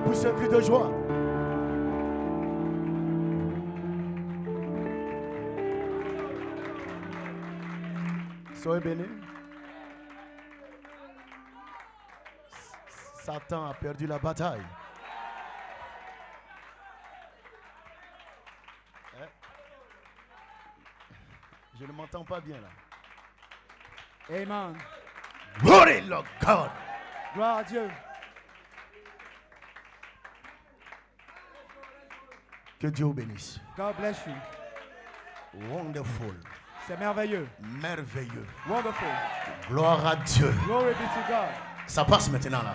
Poussez un cri de joie. Soyez bénis. Satan a perdu la bataille. Je ne m'entends pas bien là. Amen. Glory to God. Gloire à Dieu. Que Dieu vous bénisse. God bless you. Wonderful. C'est merveilleux. Merveilleux. Wonderful. Gloire à Dieu. Glory be to God. Ça passe maintenant là.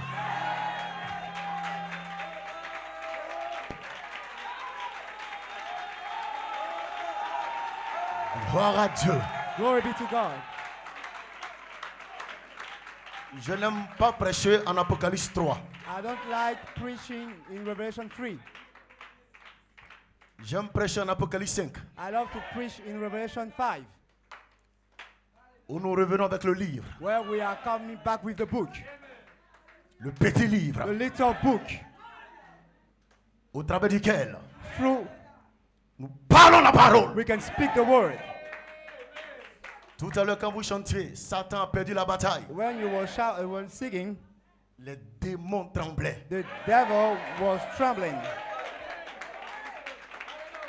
Gloire à Dieu. Glory be to God. Je n'aime pas prêcher en Apocalypse 3. I don't like preaching in Revelation 3. J'aime prêcher en Apocalypse 5. I love to preach in Revelation 5, Où nous revenons avec le livre. where we are coming back with the book, Le petit livre. the little book, Au travers duquel through nous parlons la parole. we can speak the word. Tout à l'heure quand vous chantiez, Satan a perdu la bataille. When you were singing, Les démons tremblaient. the devil was trembling.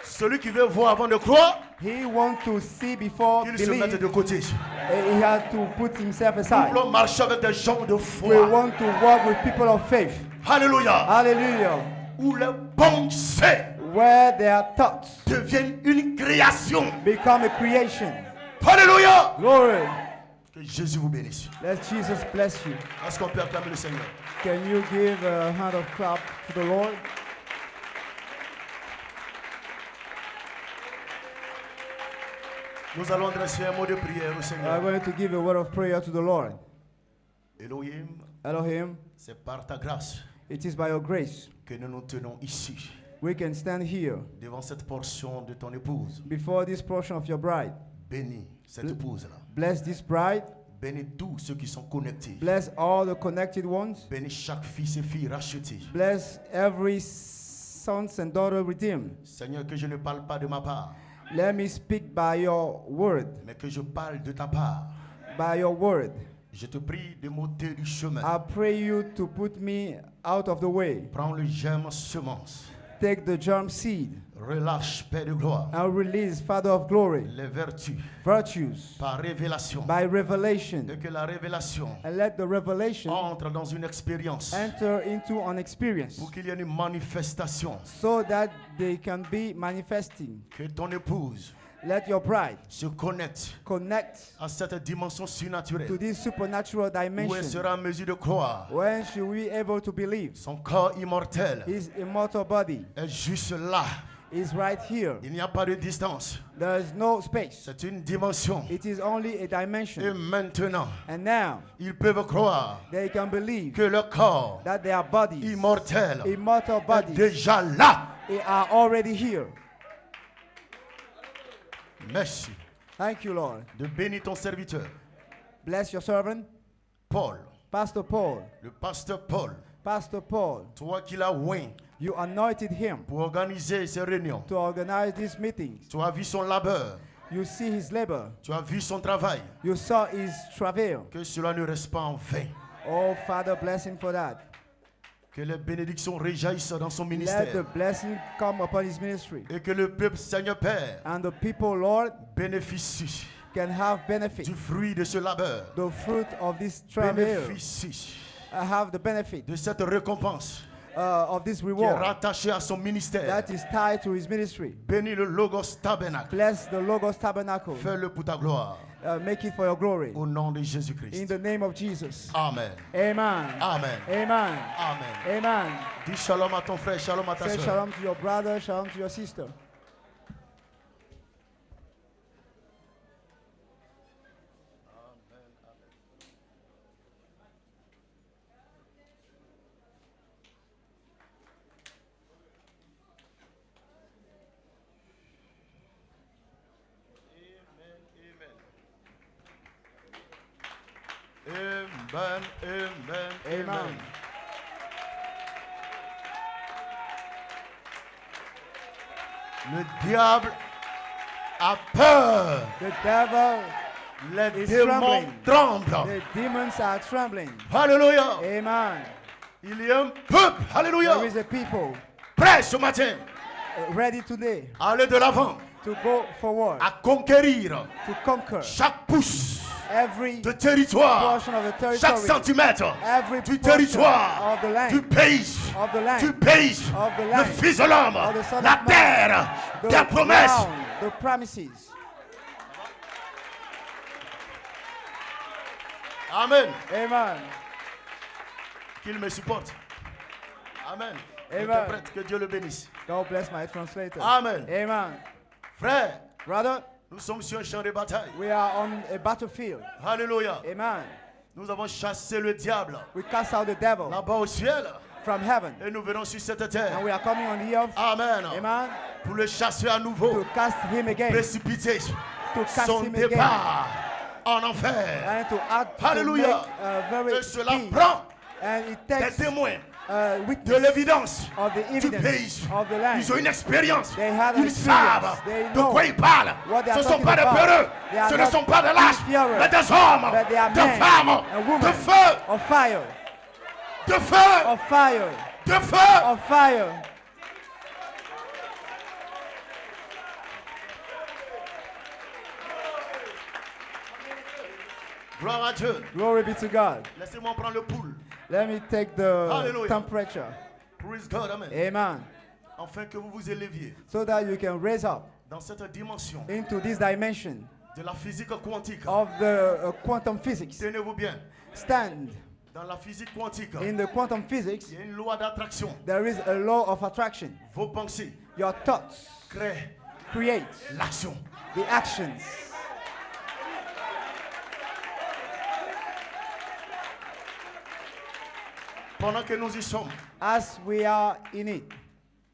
Celui qui veut voir avant de croire, He wants to see before qu'il se mette de believe. côté. He had to put himself Nous aside. voulons marcher avec des gens de We foi. want to walk with people of faith. Alléluia. Hallelujah. Où les pensées Where their thoughts deviennent une création. become a creation. Alléluia. Glory. Que Jésus vous bénisse. Let Jesus bless you. Est-ce qu'on peut acclamer le Seigneur? Can you give a hand of clap to the Lord? Nous allons adresser un mot de prière au I'm Seigneur. going to give a word of prayer to the Lord. Elohim, Elohim, c'est par ta grâce it is by your grace que nous nous tenons ici, we can stand here devant cette portion de ton épouse. before this portion of your bride. Bénis cette épouse-là. Bless this bride. Bénis tous ceux qui sont connectés. Bless all the connected ones. Bénis chaque fils et fille racheté. Bless every sons and daughter redeemed. Seigneur, que je ne parle pas de ma part, Let me speak by your word. mais que je parle de ta part. By your word. Je te prie de m'ôter du chemin. I pray you to put me out of the way. Prends le germe semence. Take the germ seed Relâche, Père de gloire, and release, Father of glory, les vertus virtues par révélation. by revelation. Et que la révélation And let the revelation entre dans une expérience enter into an experience pour qu'il y ait une manifestation. so that they can be manifesting. Que ton épouse Let your bride se connecte connect à cette dimension to surnaturelle this supernatural où elle dimension sera en mesure de croire. when she will be able to believe. Son corps immortel His immortal body est juste là. is right here. Il n'y a pas de distance. There is no space. C'est une dimension. It is only a Et dimension. maintenant, And now ils peuvent croire they can believe que le corps that their bodies, immortel immortal est bodies, déjà là. they are already here. Merci Thank you, Lord. de bénir ton serviteur, Bless your servant, Paul, Pastor Paul. le pasteur Paul. Pastor Paul, Toi qui l'as oint you anointed him pour organiser ces réunions. to organize these meetings. Tu as vu son labeur. You see his labor. Tu as vu son travail. You saw his travail. Que cela ne reste pas en vain. Oh, Father, bless him for that. Que les bénédictions réjaillissent dans son Let the ministère. blessing come upon his ministry. Et que le peuple, Seigneur Père, And the people, Lord, bénéficie can have benefit. du fruit de ce labeur. The fruit of this travail. Bénéficie Have the benefit de cette récompense of this qui est reward rattachée à son ministère. that is tied to his ministry. Bénis le Logos Tabernacle. Bless the Logos Tabernacle. Fais-le pour ta gloire. Make it for your glory. Au nom de In Jésus-Christ. the name of Jesus. Amen. Amen. Amen. Amen. Amen. Amen. Dis shalom à ton frère, shalom à ta Say soeur. shalom to your brother, shalom to your sister. Amen, amen, amen. Amen. Le diable a peur. The devil Les is démons trembling. tremblent. The demons are trembling. Alléluia. Amen. Il y a un peuple. Alléluia. There is a people Prêt ce matin ready today à aller de l'avant, to go forward, à conquérir to conquer chaque pouce every de territoire, portion of the chaque territory, centimètre every du portion territoire, of the land, du pays, of the land, du pays, of the le land, Fils de l'homme, of the Son of la Man, terre, the des promesses. ground, the promises. Amen. Amen. Qu'il me supporte. Amen. Amen. Interprète, que Dieu le bénisse. God bless my translator. Amen. Amen. Frère, Brother, nous sommes sur un champ de bataille. we are on a battlefield. Alléluia. Amen. Nous avons chassé le diable We cast out the devil là-bas au ciel from heaven, et nous venons sur cette and terre. we are coming on the earth. Amen. Amen. Pour le chasser à nouveau, To cast him again, précipiter to cast son him again, départ en enfer. and to add to Alléluia. make a very Et cela big, prend and it des takes témoins de witness l'évidence of the du evidence pays. of the land. Ils ont une expérience. They had an Ils savent experience. They de know quoi ils parlent. what they Ce are ne sont talking pas des about. peureux. They are Ce ne not sont pas des lâches. fearers, Mais des hommes, but they are de men femmes, and women de feu, of fire, de feu, of fire, de feu. of fire. Gloire à Dieu. Glory be to God. Laissez-moi prendre le pouls. Let me take the Hallelujah. temperature. Praise God. Amen. Amen. Afin que vous vous éleviez So that you can raise up dans cette dimension into this dimension de la physique quantique. of the quantum physics. Tenez-vous bien. Stand Dans la physique quantique, in the quantum physics. il y a une loi d'attraction. There is a law of attraction. Vos pensées Your thoughts créent create l'action. the actions. Pendant que nous y sommes, As we are in it,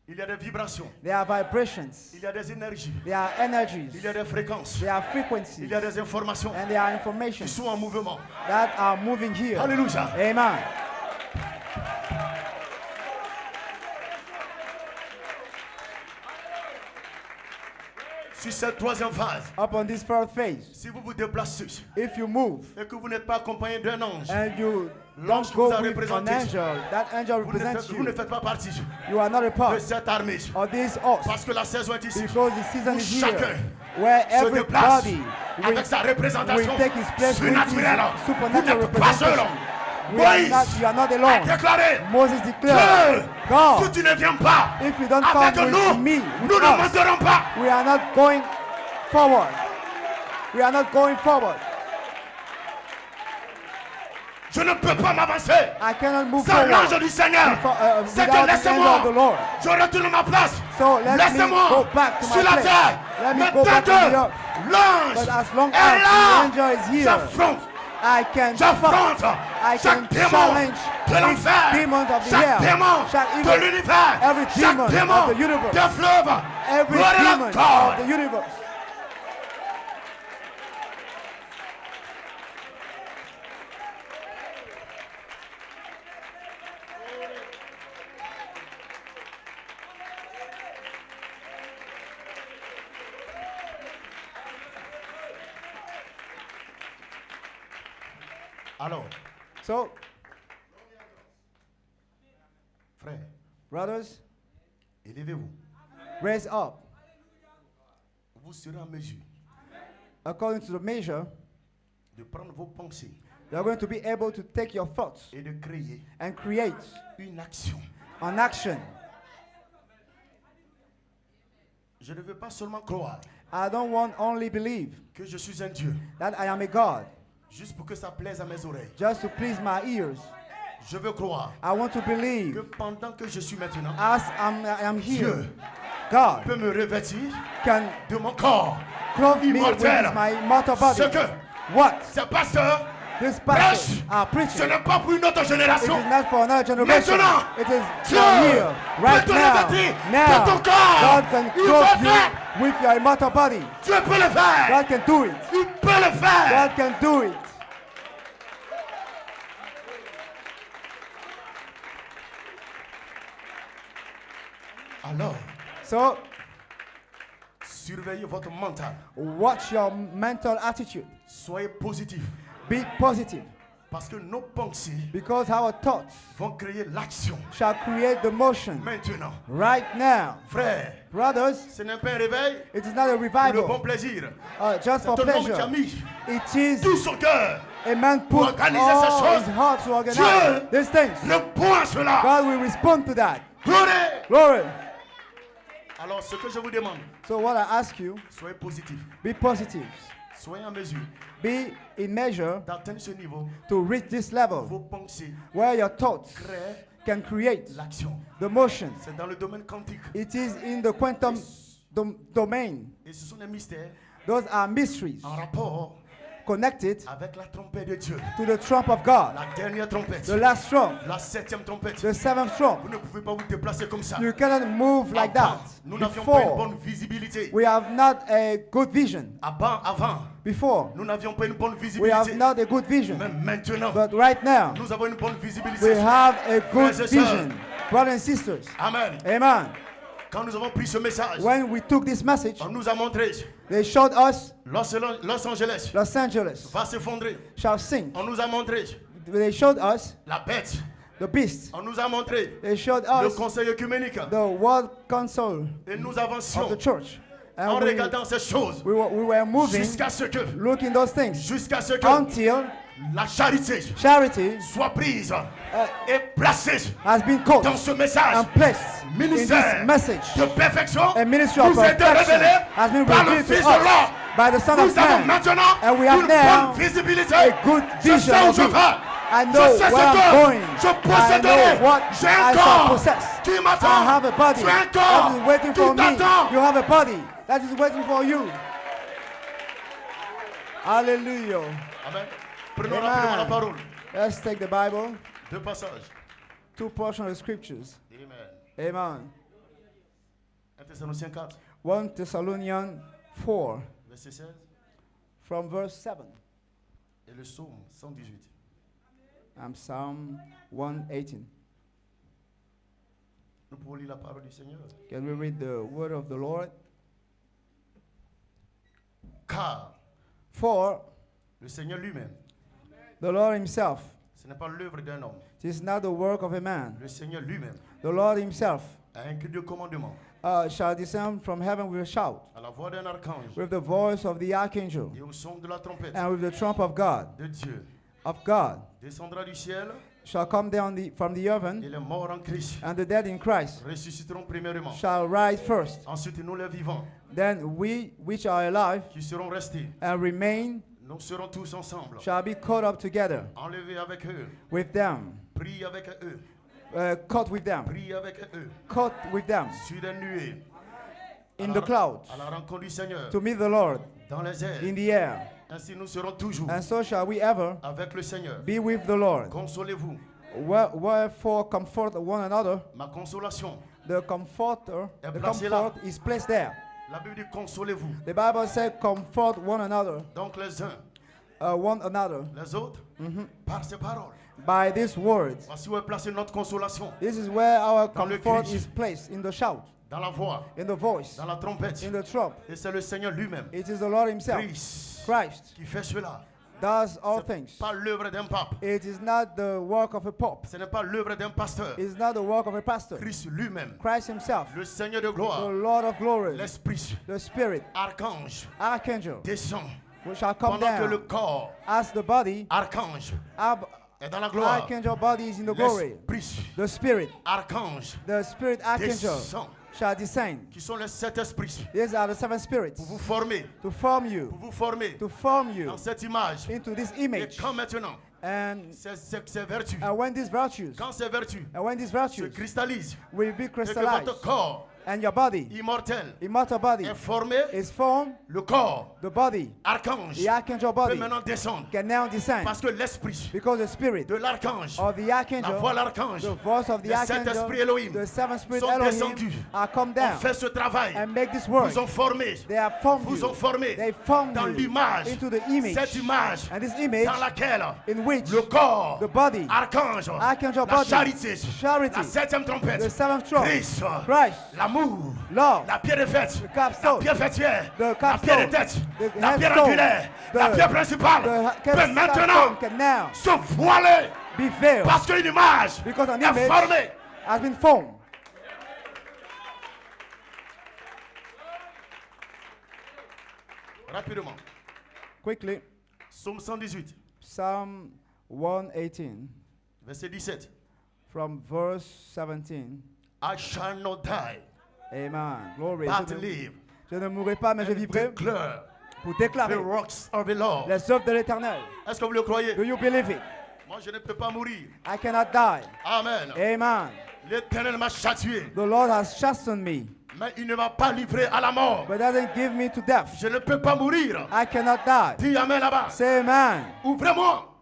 il y a des vibrations, there are vibrations, il y a des énergies, there are energies, il y a des fréquences, there are il frequencies, y a des informations and there are qui informations sont en mouvement. that are moving here. Alléluia. Amen. Sur cette troisième phase, Upon this fourth phase, si vous vous déplacez if you move et que vous n'êtes pas accompagné d'un ange, and you L'ange don't qui go vous a with an représenté, angel, that angel represents vous ne you. faites pas partie You are not a de part cette armée. of this horse, Parce que la saison est ici. because the season Où is chacun here, where se déplace everybody avec sa représentation will take his place with his surnaturelle. Vous supernatural n'êtes pas seul. representation. You are not a alone. déclaré Moses declared, que si God, tu ne viens pas if you don't avec come with nous, me, nous with ne us, monterons pas. we are not going forward. We are not going forward. Je ne peux pas m'avancer I cannot move sans l'ange forward du Seigneur. C'est without que the angel laissez-moi, of the Lord. je retourne ma place. So let me Laissez-moi go back to my sur la place. terre. Let me Mais go tant back que on the earth. l'ange But as long est as the là, angel is here, j'affronte. I can J'affronte fight. I chaque can démon challenge de each l'enfer, demon of the chaque hell, démon chaque de evil, l'univers, every chaque demon démon of the universe, des fleuves. every Gloire à la demon God. of the universe. Alors, So, frère, brothers, élevez-vous. raise up Vous serez en mesure according to the measure. de prendre vos pensées You're going to be able to take your thoughts et de créer and create une action. an action. Je ne veux pas seulement croire I don't want only believe que je suis un Dieu, that I am a God juste pour que ça plaise à mes oreilles. just to please my ears. Je veux croire I want to que believe pendant que je suis maintenant, as I am here, Dieu God peut me revêtir can de mon corps. clothe me with Immortel. my mortal body. Ce que What ces pasteurs this pastors are ce preaching, n'est pas pour une autre it génération. is not for another generation. Maintenant, It is Dieu for here, right peut te now. revêtir de Now, ton corps. God can Il clothe peut faire. you with your immortal body. Dieu peut le faire. God can do it. Il peut le faire. God can do it. Alors, So, Surveillez votre mental. Watch your mental attitude. Soyez positif. Be positive. Parce que nos pensées Because our thoughts vont créer l'action. shall create the motion. Maintenant, Right now, frère, brothers, ce n'est pas un réveil it is not a pour le bon revival plaisir. just for C'est un homme qui a pleasure. mis It is tout son cœur. a man put organiser ces all choses. his heart to organize Dieu these things. Répond à cela. God will respond to that. Gloire. Glory. Alors, ce que je vous demande, So what I ask you, soyez positif. be positive. Soyez en mesure Be in measure d'atteindre ce niveau. to reach this level Vos pensées where your thoughts créent can create l'action. the motion. C'est dans le domaine quantique. It is in the quantum domain. Et ce sont des mystères Those are mysteries en rapport connected avec la trompette de Dieu. to the trump of God, La dernière trompette. the last trump, La 7e trompette. the seventh trump. Vous ne pouvez pas vous déplacer comme ça. You cannot move like Avant, that. nous n'avions pas une Before, bonne visibilité. we have not a good vision. Avant, Before, nous n'avions pas une bonne we have visibilité. not a good vision. Mais maintenant, But right now, nous avons une bonne we visibilité. have a good Frères et vision. Brothers and sisters, Amen. amen. Quand nous avons pris ce message, When we took this message, on nous a montré they showed us Los Angeles Los Angeles va s'effondrer. shall sink. On nous a montré They showed us la bête. the beast. On nous a montré They showed le us conseil œcuménique. the World Council Et nous of avancions the church. en And we, regardant ces choses we were moving, jusqu'à ce que looking those things until until la charité charity soit prise et placée has been caught dans ce message. and placed in Ministère this message. de perfection A ministry of nous a été perfection révélé has been par le revealed to Fils de us l'homme. by the Son Nous of avons Man. maintenant And we have une now bonne visibilité. a good Je vision sais où of je it. vais. I Je know sais ce where I'm que going. je I posséderai. know what J'ai un I shall corps possess. qui I m'attend. have a body Tu as un that corps is waiting qui for me. t'attend. You have a body that is waiting for you. Hallelujah. Amen. Prenons rapidement la Amen. parole. Let's take the Bible, Deux passages. two portions of the scriptures. Amen. Amen. 1 Thessaloniciens 4, 1 Thessalonians 4 verset 16 from verse 7 et le psaume 118. and Psalm 118. Nous pouvons lire la parole du Seigneur. Can we read the word of the Lord? Car For le Seigneur lui-même, the Lord himself, ce n'est pas l'œuvre d'un homme. it is not the work of a man. Le Seigneur lui-même The Lord himself a un cri de commandement shall descend from heaven with a shout, à la voix d'un archange with the voice of the archangel, et au son de la trompette and with the trump of God, de Dieu. Descendra du ciel shall come down from the et heaven, les morts en Christ and the dead in Christ ressusciteront premièrement. shall rise first. Ensuite, nous les vivants Then we which are alive qui seront restés, and remain nous serons tous ensemble, shall be caught up together enlevés avec eux, with them, pris avec eux, caught with them, pris avec eux, caught with them sur des nuées, in the clouds à la rencontre du Seigneur, to meet the Lord dans les airs. in the air. Ainsi, nous serons toujours And so shall we ever avec le Seigneur. be with the Lord. Consolez-vous. Wherefore comfort one another. Ma consolation. The comforter, est the placé là. comfort is placed there. La Bible dit consolez-vous. The Bible says comfort one another, Donc les uns, one another les autres, par ces paroles. by these words. Voici où est placée notre consolation. This is where our Dans le comfort cri. is placed, in the shout, Dans la voix, in the voice, dans la trompette. in the trump. Et c'est le Seigneur lui-même, It is the Lord himself, Christ, qui fait cela. does all Ce n'est things. pas l'œuvre d'un pape. It is not the work of a pope. Ce n'est pas l'œuvre d'un pasteur. It is not the work of a pastor. Christ lui-même, Christ himself, le Seigneur de the gloire, Lord of glory, l'Esprit, the Spirit, archange, archangel, descend. which shall come Pendant que le down corps, as the body, archange, est dans la gloire. archangel body is in the glory. L'Esprit, The Spirit, archange, the Spirit archangel descend. shall descend. Qui sont les sept esprits. These are the seven spirits Pour vous former. to form Pour you, vous former. to form you Dans cette image. into this Et image. quand maintenant, And ces vertus, when these virtues, quand ces vertus se se cristallisent, will be et que votre crystallized, corps and your body, immortel immortal body, est formé, is formed, le corps, the body, archange, the archangel peut body, maintenant descendre. can now descend. Parce que l'esprit Because the spirit de l'archange, of the la archangel, voix de l'archange, the voice of the les sept esprits archangel, Elohim the seven spirits sont Elohim descendus, are come ont down fait ce travail, and make this work. vous ont formé, They have formed vous ont you. formé They formed dans you l'image, into the image. cette image And this image dans laquelle in which le corps, the body, archange, archangel la body, charité, charity, la septième trompette, the seventh trump, Christ, Christ, l'amour, L'amour, love, la pierre de fête, the capstone, la pierre fêtière, the la capstone, pierre de tête, the la pierre headstone, angulaire, la the- pierre principale the peut maintenant capstone can now se voiler be veiled parce qu'une image because an est image formée. has been formed. Rapidement. Quickly, Psaume 118, Psalm 118 verset 17. from verse 17. I shall not die, Amen. Glory. but Je ne, live je ne mourrai pas, mais je and vivrai declare pour the déclarer works of the Lord. les œuvres de l'Éternel. Est-ce que vous le croyez? Do you believe it? Moi, je ne peux pas mourir. I cannot die. Amen. Amen. L'Éternel m'a châtié, The Lord has chastened me, mais il ne m'a pas livré à la mort. but doesn't give me to death. Je ne peux pas mourir. I cannot die. Dis Amen là-bas. Say amen. Ouvrez-moi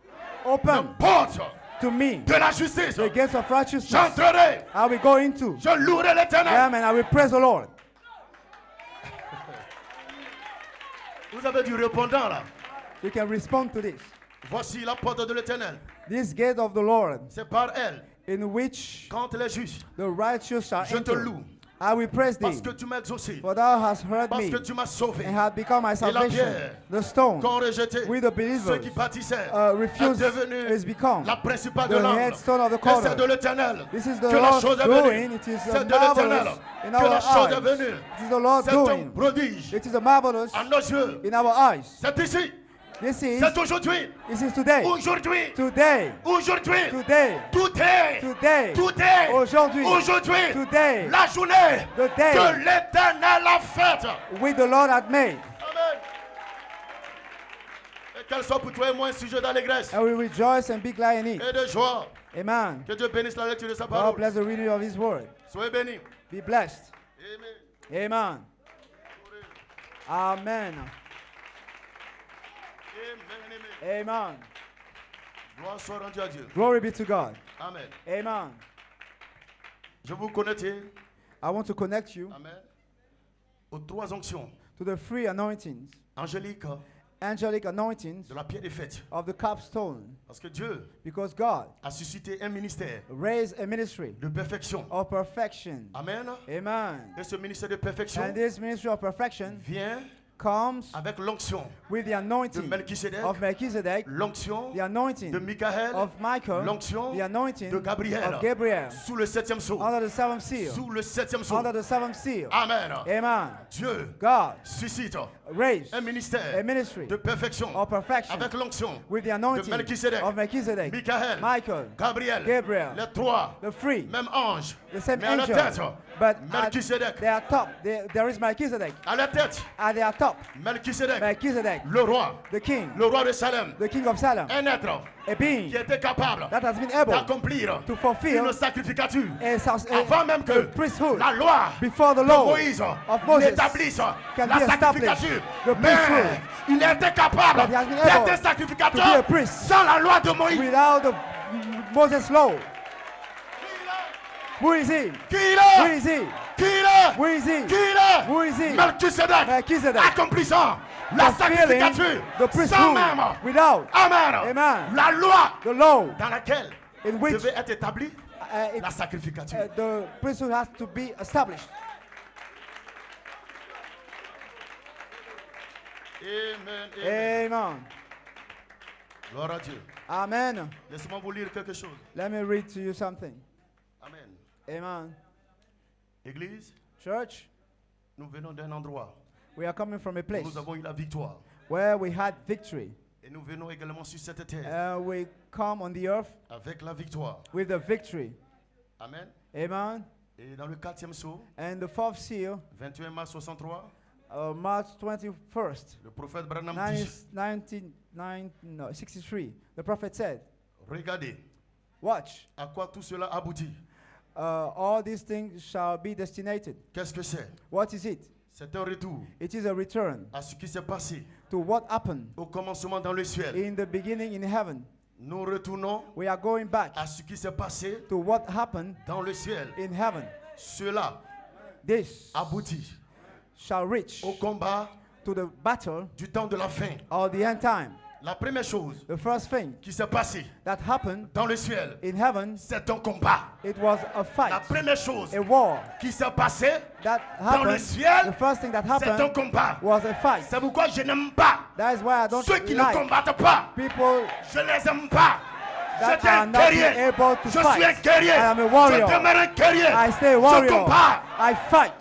Open porte to me de la justice. the gates of righteousness. J'entrerai, I will go into. je louerai l'Éternel. Amen. I will praise the Lord. Vous avez du répondant là. You can respond to this. Voici la porte de l'Éternel. This gate of the Lord, C'est par elle, in which quand les justes, the righteous shall je te enter. loue. I will praise thee, Parce que tu m'as exaucé, for thou hast heard parce me, que tu m'as sauvé. and hast become my Et la salvation. pierre The stone, qu'ont rejeté with the ceux qui believers, bâtissaient, refused est devenu is become la principale the de l'angle. headstone of the Et c'est corner. de l'Éternel This is the que la Lord's chose est doing. venue. It is C'est de l'Éternel marvelous in que la our chose est eyes. venue. It is the Lord C'est un doing. prodige It is a marvelous à nos yeux. in our eyes. C'est ici, This is c'est aujourd'hui, today. aujourd'hui, Today. aujourd'hui. Today. Tout est, Today. tout est, Aujourd'hui. aujourd'hui, Today. la journée The day. que l'Éternel a faite. With the Lord had made. Amen. Et qu'elle soit pour toi et moi un sujet d'allégresse And we rejoice and be glad in it. et de joie. Amen. Que Dieu bénisse la lecture de sa God parole. bless the reading of His word. Soyez bénis. Be blessed. Amen. Amen. Amen. Amen. Amen. Amen. Gloire soit rendue à Dieu. Glory be to God. Amen. Amen. Je vous connecte, I want to connect you amen, aux trois onctions to the three anointings, angéliques angelic anointings de la pierre des fêtes. of the capstone, Parce que Dieu because God a suscité un ministère raised a ministry de perfection. of perfection. Amen. Amen. Et ce ministère de perfection And this ministry of perfection vient comes avec l'onction with the de anointing Melchisedec, of Melchizedek, l'onction the anointing de Michael, of Michael, l'onction the anointing de Gabriel, of Gabriel, sous le septième sceau. under the seventh seal, Sous le septième sceau. under the seventh seal. Amen. Amen. Dieu God suscite raised un ministère a ministry de perfection of perfection avec l'onction with the de anointing Melchisedec, of Melchizedek, Michael, Michael, Gabriel, Gabriel, les trois, the three, même ange, the same mais à la angel, tête, but at Melchisedec, their top, there is Melchizedek. à la tête, At their top, Melchisedec, Melchizedek, le roi, the king, le roi de Salem, the king of Salem, un être a being qui était capable that has been able d'accomplir to fulfill une sacrificature a avant même que priesthood la loi before the de law Moïse of Moses n'établisse can la be established. sacrificature. The Mais priesthood il était capable that he has been d'être able un to be a sacrificateur priest sans la loi de Moïse. without the Moses law. Who is he? Qui il Who est? is he? Qui il est? Who is he? Qui il est? Who is he? Melchisedec, Melchizedek. accomplissant la Fulfilling sacrificature the sans priesthood même, without amen, Amen. la loi the law dans laquelle in which devait être établie it- la sacrificature. the priesthood has to be established. Amen, amen. Amen. Gloire à Dieu. Amen. Laissez-moi vous lire quelque chose. Let me read to you something. Amen. Amen. Église, Church, nous venons d'un endroit we are coming from a où place nous avons eu la victoire. where we had victory. Et nous venons également sur cette terre We come on the earth avec la victoire. with the victory. Amen. Amen. Et dans le quatrième sceau, And the fourth seal, 21 mars 63, March 21st, le prophète Branham dit, 63, the prophet said, regardez watch, à quoi tout cela aboutit. all these things shall be destinated. Qu'est-ce que c'est? What is it? C'est un retour It is a return à ce qui s'est passé to what happened au commencement dans le ciel. in the beginning in heaven. Nous retournons We are going back à ce qui s'est passé to what happened dans le ciel. in heaven. Cela This aboutit shall reach au combat to the battle du temps de la fin. of the end time. La première chose The first thing qui s'est passée that happened dans le ciel, in heaven, c'est un combat. it was a La fight, première chose a war. qui s'est passée That dans le happened, ciel, the first thing that c'est un happened combat. was a fight. C'est pourquoi je n'aime pas That is why I don't ceux qui ne like combattent pas. people Je les aime pas. that C'est un are not guerrier. able to Je suis un fight. guerrier. I am a warrior. Je demeure un guerrier. I stay a Je warrior. combats. I fight.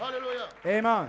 Alléluia. Amen.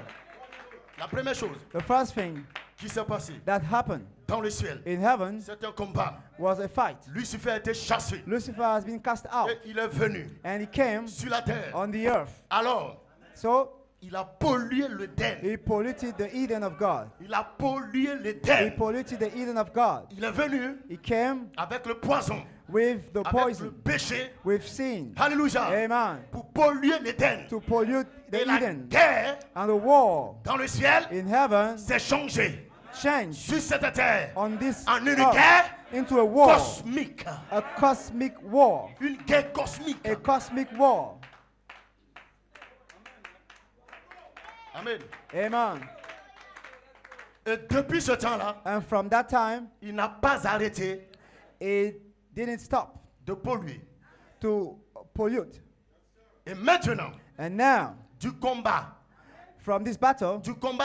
La première chose The first thing qui s'est passée that happened dans le ciel, in heaven c'est un combat. was a fight. Lucifer a été chassé Lucifer has been cast out et il est venu and he came sur la terre. on the earth. Alors, So il a pollué l'Éden. he polluted the Eden of God. Il a pollué He l'Éden. polluted the Eden of God. Il est venu He came avec le poison, with the avec le poison, péché. with sin. Alléluia. Amen. Pour polluer l'Éden. To pollute the Et la Eden. guerre And the war dans le ciel in heaven s'est changée changed sur cette terre on this en une earth guerre into a war, cosmique. a cosmic war, Une guerre cosmique. a cosmic war. Amen. Amen. Et depuis ce temps-là, And from that time, il n'a pas arrêté it didn't stop de polluer. to pollute. Et maintenant, And now, du combat from this battle,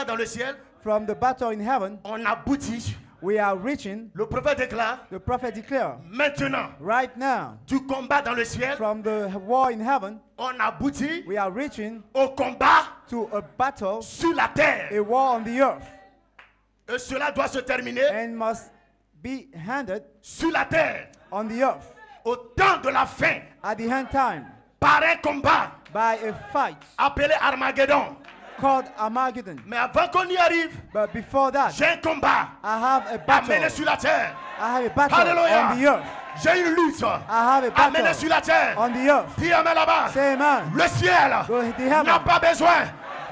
dans le ciel, from the battle in heaven, on aboutit. we are reaching, Le prophète déclare, the prophet declared, maintenant, right now, du combat dans le ciel, from the war in heaven, on aboutit we are reaching au combat to a battle, sur la terre. a war on the earth, Et cela doit se terminer and must be handed sur la terre on the earth au temps de la fin at the end time par un combat by a fight appelé Armageddon. called Armageddon. Mais avant qu'on y arrive, But before that, j'ai un combat I have a amené battle. sur la terre. I have a battle Alléluia. on the earth. J'ai une lutte I have a amenée battle sur la terre. on the earth. Dis amen là-bas. Say amen. Le ciel The heaven n'a pas besoin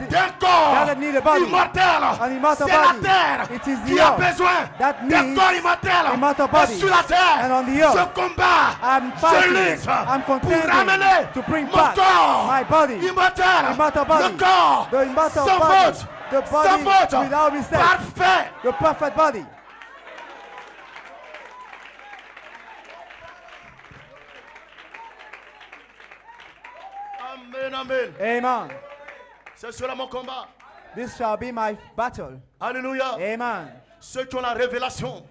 d'un corps doesn't need a body. immortel. An immortal C'est la body. terre It is the qui a earth besoin that d'un needs corps immortel. immortal Et bodies. sur la terre, And on the earth, je combats, I'm je fighting. lutte I'm pour contending ramener to bring mon back corps my body. immortel, Immortal body. le corps The immortal sans body. faute, The body sans faute, without mistake. parfait. The perfect body. Amen, amen. Amen. C'est cela mon combat. This shall be my battle. Alléluia. Amen. Ceux qui ont la révélation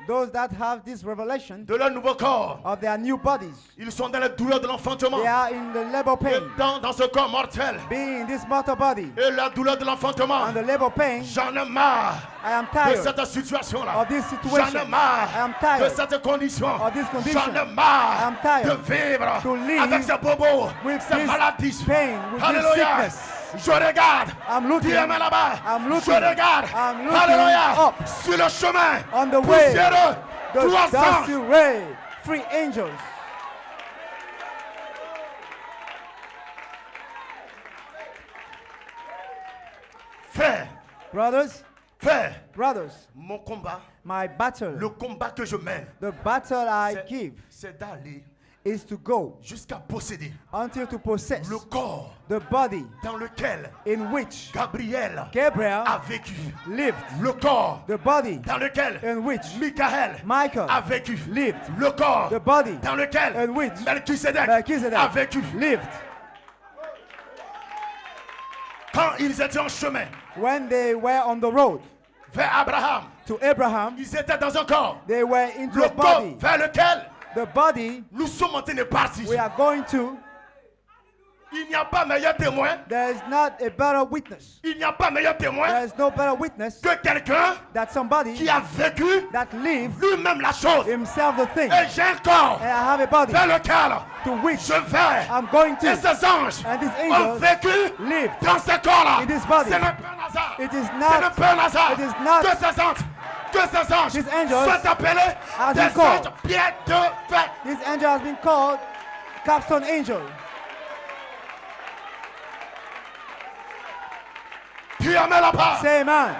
Those that have this revelation de leur nouveau corps, of their new bodies, ils sont dans la douleur de l'enfantement. they are in the labor pain. Dans ce corps mortel. Being in this mortal body Et la douleur de l'enfantement. and the labor pain, J'en ai marre I am de tired cette situation-là. of this J'en situation. ai marre I am de tired cette condition. of this condition. J'en ai I marre am tired de vivre to live avec ces bobos, with ces this maladies. pain, with this Alléluia. sickness. Je regarde. I'm looking. Dis-moi là-bas. I'm looking. Je regarde. I'm looking Alléluia. up. Sur le chemin. On the way. Poussiéreux. The Trois dusty anges. way, 3 angels. Frère. Brothers, Frère. Mon combat. my battle, Le combat que je mène. the battle I c'est- give C'est d'aller is to go jusqu'à posséder until to possess le corps the body dans lequel in which Gabriel Gabriel a vécu. lived, Le corps the body dans lequel in which Michael Michael a vécu. lived, Le corps the body dans lequel in which Melchisedec Melchizedek a vécu. lived. Quand ils étaient en chemin When they were on the road vers Abraham, to Abraham, ils étaient dans un corps. they were into Le a corps body. vers lequel The body nous sommes en train de partir. we are going to, Il n'y a pas meilleur témoin. there is not a better witness. Il n'y a pas meilleur témoin There is no better witness que quelqu'un that somebody qui a vécu that lived lui-même la chose. himself the thing. Et j'ai un corps And I have a body vers lequel to which je vais. I'm going Et to. ces anges And these ont angels vécu lived dans ce corps-là. in this body. C'est le pas un hasard. It is C'est not- le pas un hasard. it is not- que ces anges These angels soient appelés have des been called. anges pieds de fer. This angel has been called capstone angel. Tu en mets la part. Say amen.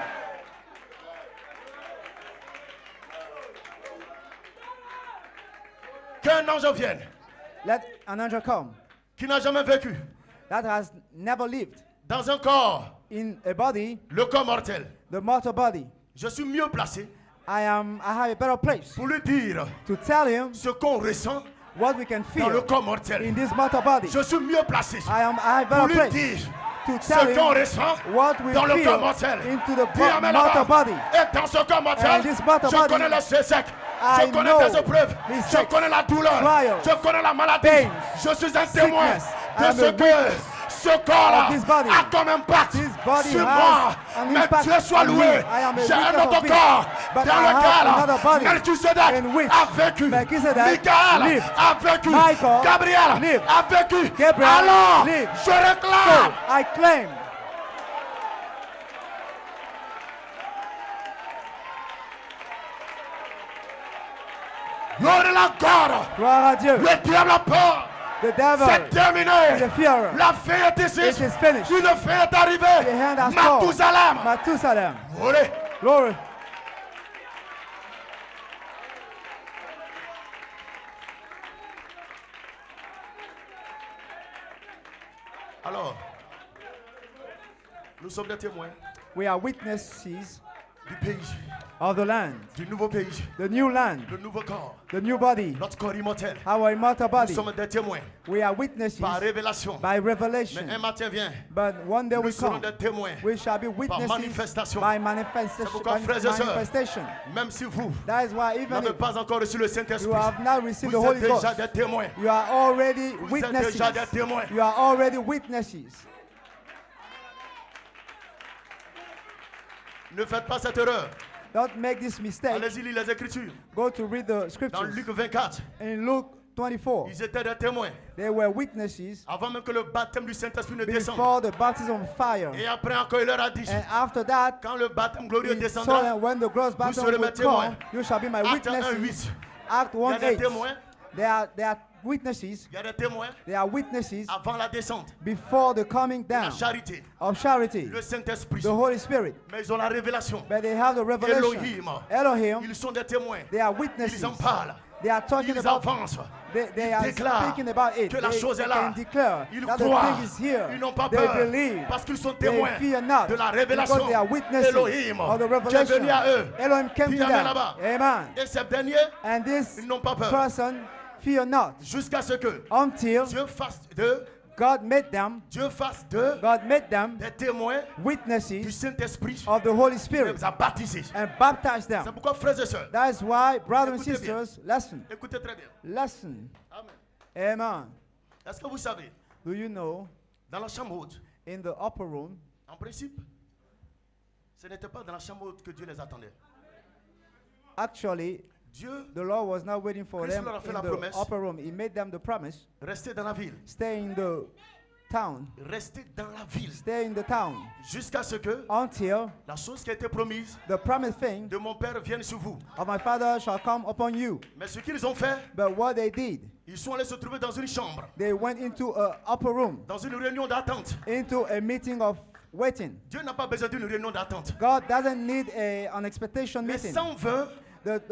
Qu'un ange vienne Let an angel come qui n'a jamais vécu that has never lived Dans un corps, in a body, le corps mortel, the mortal body, je suis mieux placé I have a better place pour lui dire to tell him ce qu'on ressent what we can dans le feel corps in mortel. this mortal body. Je suis mieux placé I have a pour better lui place dire to ce tell qu'on him ressent what we dans le corps feel mortel. into the Dis amen mortal là-bas. body. Et dans ce corps mortel, And this mortal je body, connais les échecs, I je connais know tes épreuves, je mistakes, connais la douleur, trials, je connais la maladie. pains, Je suis un témoin sickness. I de am ce a que ce corps-là of this body. a comme impact This body sur has moi. an Mais impact Dieu soit on me. loué. I am a J'ai un witness autre of it. corps But dans I have another lequel body Melchisedec in which a vécu. Melchizedek Michael lived. a vécu. Michael Gabriel lived. a vécu. Gabriel Alors, lived. je réclame. So I claim Gloire à la gloire. gloire à Dieu. Le diable a peur. The devil C'est terminé. is a fear. La fin est ici. It is finished. Une fin est arrivée. The hand has come. Mathusalem. Mathusalem. Volez. Glory. Alors, nous sommes des témoins We are witnesses du pays, of the land, du nouveau pays, the new land, le nouveau corps, the new body, notre corps immortel. our immortal Nous body. sommes des témoins We are witnesses par révélation. by Mais revelation. un matin vient, But one day nous will serons come. des témoins. We shall be witnesses manifestation. by C'est pourquoi, frères et sœurs, manifestation. Même si vous That is why even n'avez if pas encore reçu le Saint-Esprit, you have not received the vous êtes Holy Ghost, déjà des témoins. you are already Vous êtes witnesses. déjà des témoins. You are already witnesses. Ne faites pas cette erreur. Don't make this mistake. Allez-y, lire les Écritures. Go to read the Dans scriptures. Luc 24, In Luke 24, ils étaient des témoins. they were witnesses Avant même que le baptême du Saint-Esprit ne descende. before the baptism of fire. Et après encore, il leur a dit, And after that, quand le baptême glorieux he saw descendra, that when the gross baptism serez will mes témoins. come, you shall be my Acte 1, witnesses. 8. Act Il y a 1, des 8. témoins, They are witnesses. il y a des témoins They are witnesses avant la descente, before the coming la down charité, of charity, le Saint-Esprit. the Holy Spirit. Mais ils ont la révélation. But they have the revelation. Elohim, Ils sont des témoins. they are Ils witnesses. en parlent. They are talking Ils about avancent. They Ils are déclarent speaking about it. que la They chose est là. can declare Ils that the croient. thing is here. Ils n'ont pas They peur. believe. Parce qu'ils sont They témoins fear not. de la Because révélation. they are witnesses Elohim of the qui est revelation. venu à eux. Elohim came Dis to amen them. là-bas. Amen. Et ces derniers, And this ils n'ont pas peur. person fear not Jusqu'à ce que until Dieu fasse d'eux, God made them des témoins du witnesses Saint-Esprit. of the Holy Il Spirit les a baptisés. and baptized C'est them. pourquoi, frères et sœurs, That is why, brothers and Écoutez bien. sisters, listen, écoutez très bien. listen. Amen. Amen. Est-ce que vous savez, Do you know, dans la chambre haute, in the upper room, en principe, ce n'était pas dans la chambre haute que Dieu les attendait. actually, Dieu the Lord was not waiting for Christ them leur a fait in la the promesse. upper room. He made them the promise. restait dans la ville. Stay in the town. Restez dans la ville. Stay in the town Jusqu'à ce que until la chose qui a été promise the promised thing de mon Père vienne sur vous. of my Father shall come upon you. Mais ce qu'ils ont fait, But what they did, ils sont allés se trouver dans une chambre, they went into a upper room, dans une réunion d'attente. into a meeting of waiting. Dieu n'a pas besoin d'une réunion d'attente. God doesn't need an expectation Les meeting. 120 The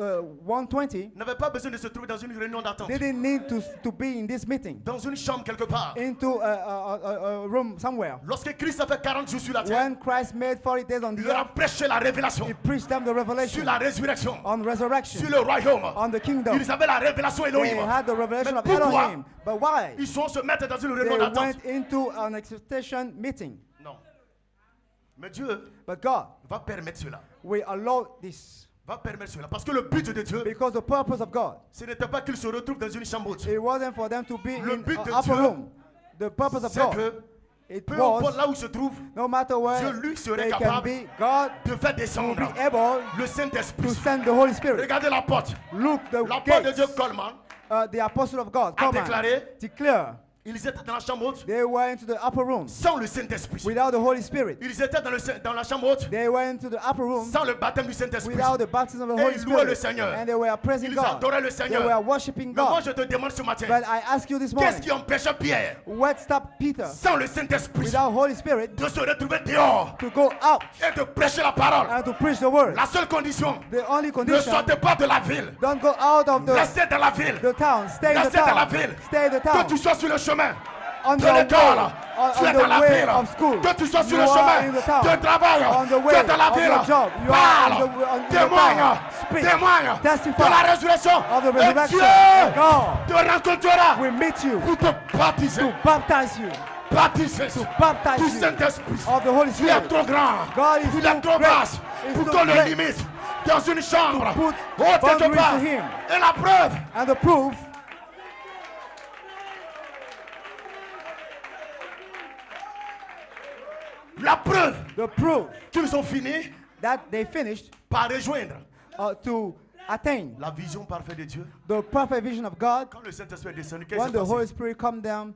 120 n'avaient pas besoin de se trouver dans une réunion d'attente. didn't need to be in this meeting, Dans une chambre quelque part. into a room somewhere. Lorsque Christ a fait 40 jours sur la terre, When Christ made 40 days on il the leur a earth, prêché la révélation he preached them the sur revelation la résurrection, on resurrection, sur le royaume. on the kingdom. Ils avaient la révélation They Elohim. had the revelation Mais of pourquoi Elohim. But why? ils sont se mettre dans une They réunion d'attente? went into an expectation meeting. Non. Mais Dieu But God va permettre cela. will allow this Va permettre cela. Parce que le but de Dieu, because the purpose of God, ce n'était pas qu'ils se retrouvent dans une chambre haute. it wasn't for them to be Le in but de an upper Dieu, room. The purpose of C'est God, que it peu importe was, là où ils se trouvent, no matter where Dieu lui serait they can capable be, God de faire will descendre be able le to Saint-Esprit. send the Holy Spirit. Regardez la porte. Look, the L'apôtre de Dieu, gates, Coleman, the apostle of God, a come on, déclaré, declare, ils étaient dans la chambre haute they were into the upper room sans le Saint-Esprit. without the Holy Spirit. Ils étaient dans la chambre haute They were into the upper room sans le baptême du Saint-Esprit. without the baptism of the Et Holy ils louaient le Spirit. Seigneur. And they were praising Ils God. adoraient le They Seigneur. were worshiping Mais moi, God. je te demande ce matin, But I ask you this qu'est-ce morning, qui empêchait Pierre, what stopped Peter sans le Saint-Esprit, without Holy Spirit de se retrouver dehors to go out et de prêcher la parole? and to preach the word? La seule condition, The only ne condition, sortez pas de la ville. don't go out of Restez dans la ville. the town. Stay in the Restez dans la town. ville. Stay in the Que town. tu sois sur le chemin. on de your way, l'école, on tu es the dans la way ville, of school. que tu sois sur You le are chemin in the town. de travail, On the tu way es dans la of ville, your job. You are parle, in the témoigne, town. Speak. témoigne Testify de la résurrection, of the et resurrection. Dieu God te rencontrera will meet you pour te baptiser, to baptize you, baptiser baptize du you Saint-Esprit. of the Holy Il est Spirit. trop grand, God is il est too trop great. vaste He's pour too qu'on le great limite dans une chambre to put haute quelque boundaries part. to him. Et la preuve, And the proof, the proof qu'ils ont fini that they finished par rejoindre to attain la vision parfaite de Dieu. the perfect vision of God. Quand le Saint-Esprit est descendu, qu'est-ce When qui the s'est Holy passé? Spirit come down,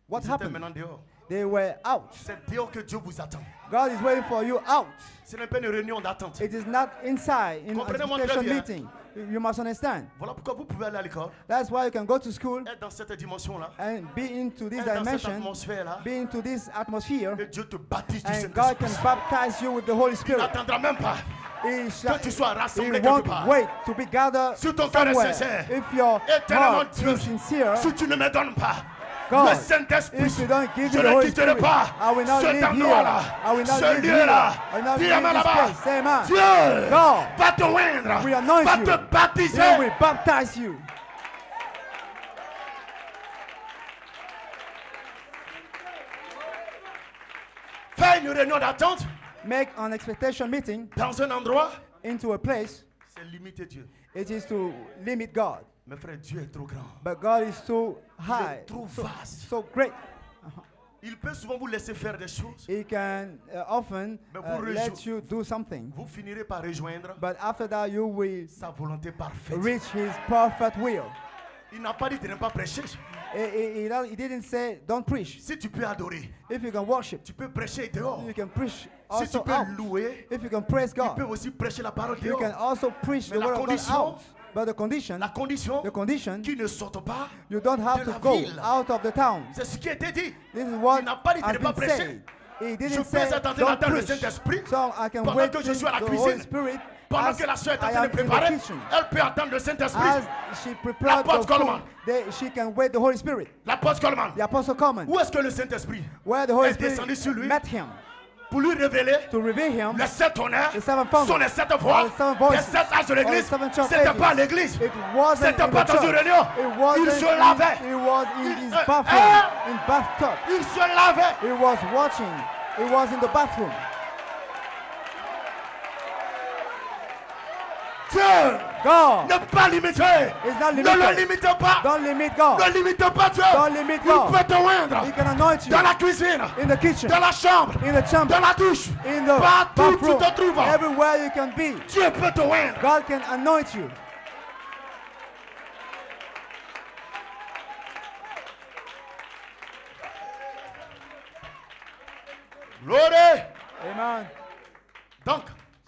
what Ils étaient happened? maintenant dehors. They were out. C'est dehors que Dieu vous attend. God is waiting for you out. Ce n'est pas une réunion d'attente. It is not inside in an Comprenez-moi très expectation bien. meeting. You must understand. Voilà pourquoi vous pouvez aller à l'école, That's why you can go to school être dans cette dimension-là, and be into this être dans cette dimension, atmosphère-là, be into this atmosphere, que Dieu te baptise du and God Saint-Esprit. can baptize you with the Holy Il Spirit. n'attendra même pas He que tu sois rassemblé He quelque won't part. wait to be gathered Si ton cœur est somewhere. sincère, If your éternellement heart Dieu, is sincere, si tu ne me donnes pas God, le Saint-Esprit, if you don't give je me the ne Holy quitterai Spirit, pas I will not cet live here. endroit-là, I will not ce live here. lieu-là. I will not Dis leave amen this là-bas. place. Say amen. Dieu God va te oindre, will anoint va you. te baptiser. He will baptize you. Fais une réunion d'attente Make an expectation meeting dans un endroit, into a place. c'est limiter Dieu. It is to limit God. Mais frère, Dieu est trop grand. But God is too Il high, est trop vaste. so great. Il peut souvent vous laisser faire des choses. He can often Mais vous let you do something. Vous finirez par rejoindre But after that, you will sa volonté parfaite. reach His perfect will. Il n'a pas dit de ne pas prêcher. He didn't say don't preach. Si tu peux adorer, If you can worship, tu peux prêcher dehors. you can preach Si tu also peux out. louer, If you can praise tu peux God, aussi prêcher la parole you can dehors. also preach Mais the la word of God condition- out. But the condition, La condition you qui ne sortent pas, don't have de to la go ville. out of the town. c'est ce qui a été dit. This is what Il n'a pas dit de has ne pas been prêcher. said. He Je didn't peux say attendre don't d'attendre le preach. Saint-Esprit. So I can Pendant wait que je suis à la the cuisine, Holy Spirit Pendant as que la soeur est en I train de am in the préparer, kitchen. elle peut attendre le Saint-Esprit. As she prepared L'apôtre the food, Coleman. she can wait the Holy Spirit. L'apôtre Coleman. The Apostle Coleman, Où est-ce que le Saint-Esprit where the Holy est descendu sur Spirit lui met him pour lui révéler to reveal him. les 7 honneurs The seven thunders. sont les 7 voix, The seven voices. les 7 âges de l'église. The seven church C'était ages. pas à l'église. It wasn't C'était in pas the dans une church. réunion. It wasn't Il se lavait. It was in his hein? bathroom, in bathtub. Il se lavait. He was watching. He was in the bathroom. Dieu God n'est pas limité. is not Ne le limited. limitez pas. Don't limit God. Ne limite pas Dieu. Don't limit Il God. peut te oindre He can anoint you dans la cuisine, in the kitchen, dans la chambre, in the chamber, dans la douche, in the partout où tu bathroom, te trouves. everywhere you can be. Dieu peut te oindre. God can anoint you. Gloire. Amen. Donc,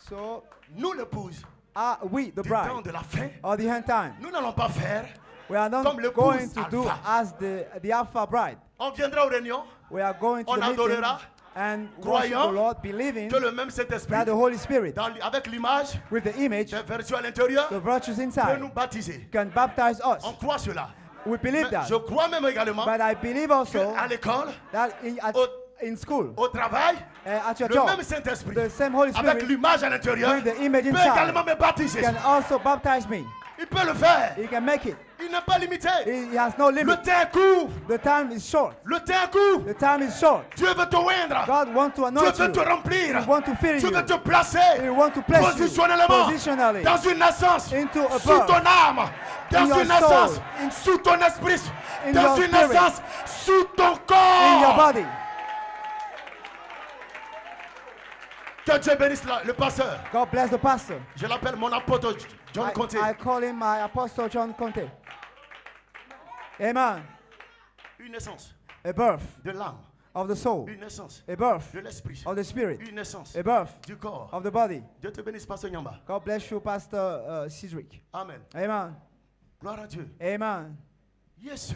So, nous l'épouse are we the du temps bride de la fin, or the end time? nous n'allons pas faire. We are not Comme l'épouse going to do alpha. as the alpha bride. On viendra aux réunions We are going to On the meeting adorera, and worship croyant the Lord, believing que le même Saint-Esprit, that the Holy Spirit, avec l'image with the image, des vertus à l'intérieur, the virtues peut inside, nous baptiser. can baptize us. On croit cela. We believe Mais that. je crois même également But I believe also qu'à l'école, that au- in school, au travail, at your le job, même Saint-Esprit, the same Holy avec Spirit l'image à l'intérieur, with the image peut inside également me baptiser. can also baptize me. Il peut le faire. He can make it. Il n'est pas limité. He has no Le limit. temps est court. The time is short. Le temps est court. The time is short. Dieu veut te oindre. God wants to Dieu anoint veut te you. remplir. He wants to fill Dieu you. veut te placer He wants to place you positionnellement positionally dans une naissance, into a sous birth, ton âme, dans in your une naissance, soul, sous ton esprit, in dans your une spirit, naissance, sous ton in your corps. body. Que Dieu bénisse le pasteur. God bless the pastor. Je l'appelle mon apôtre John Conte. I call him my apostle John Conte. Amen. Une naissance A birth de l'âme, of the soul. une naissance A birth de l'esprit, of the spirit. une naissance A birth du corps. of the body. Dieu te bénisse, pasteur Nyamba. God bless you, Pastor Cedric. Amen. Amen. Gloire à Dieu. Amen. Yes.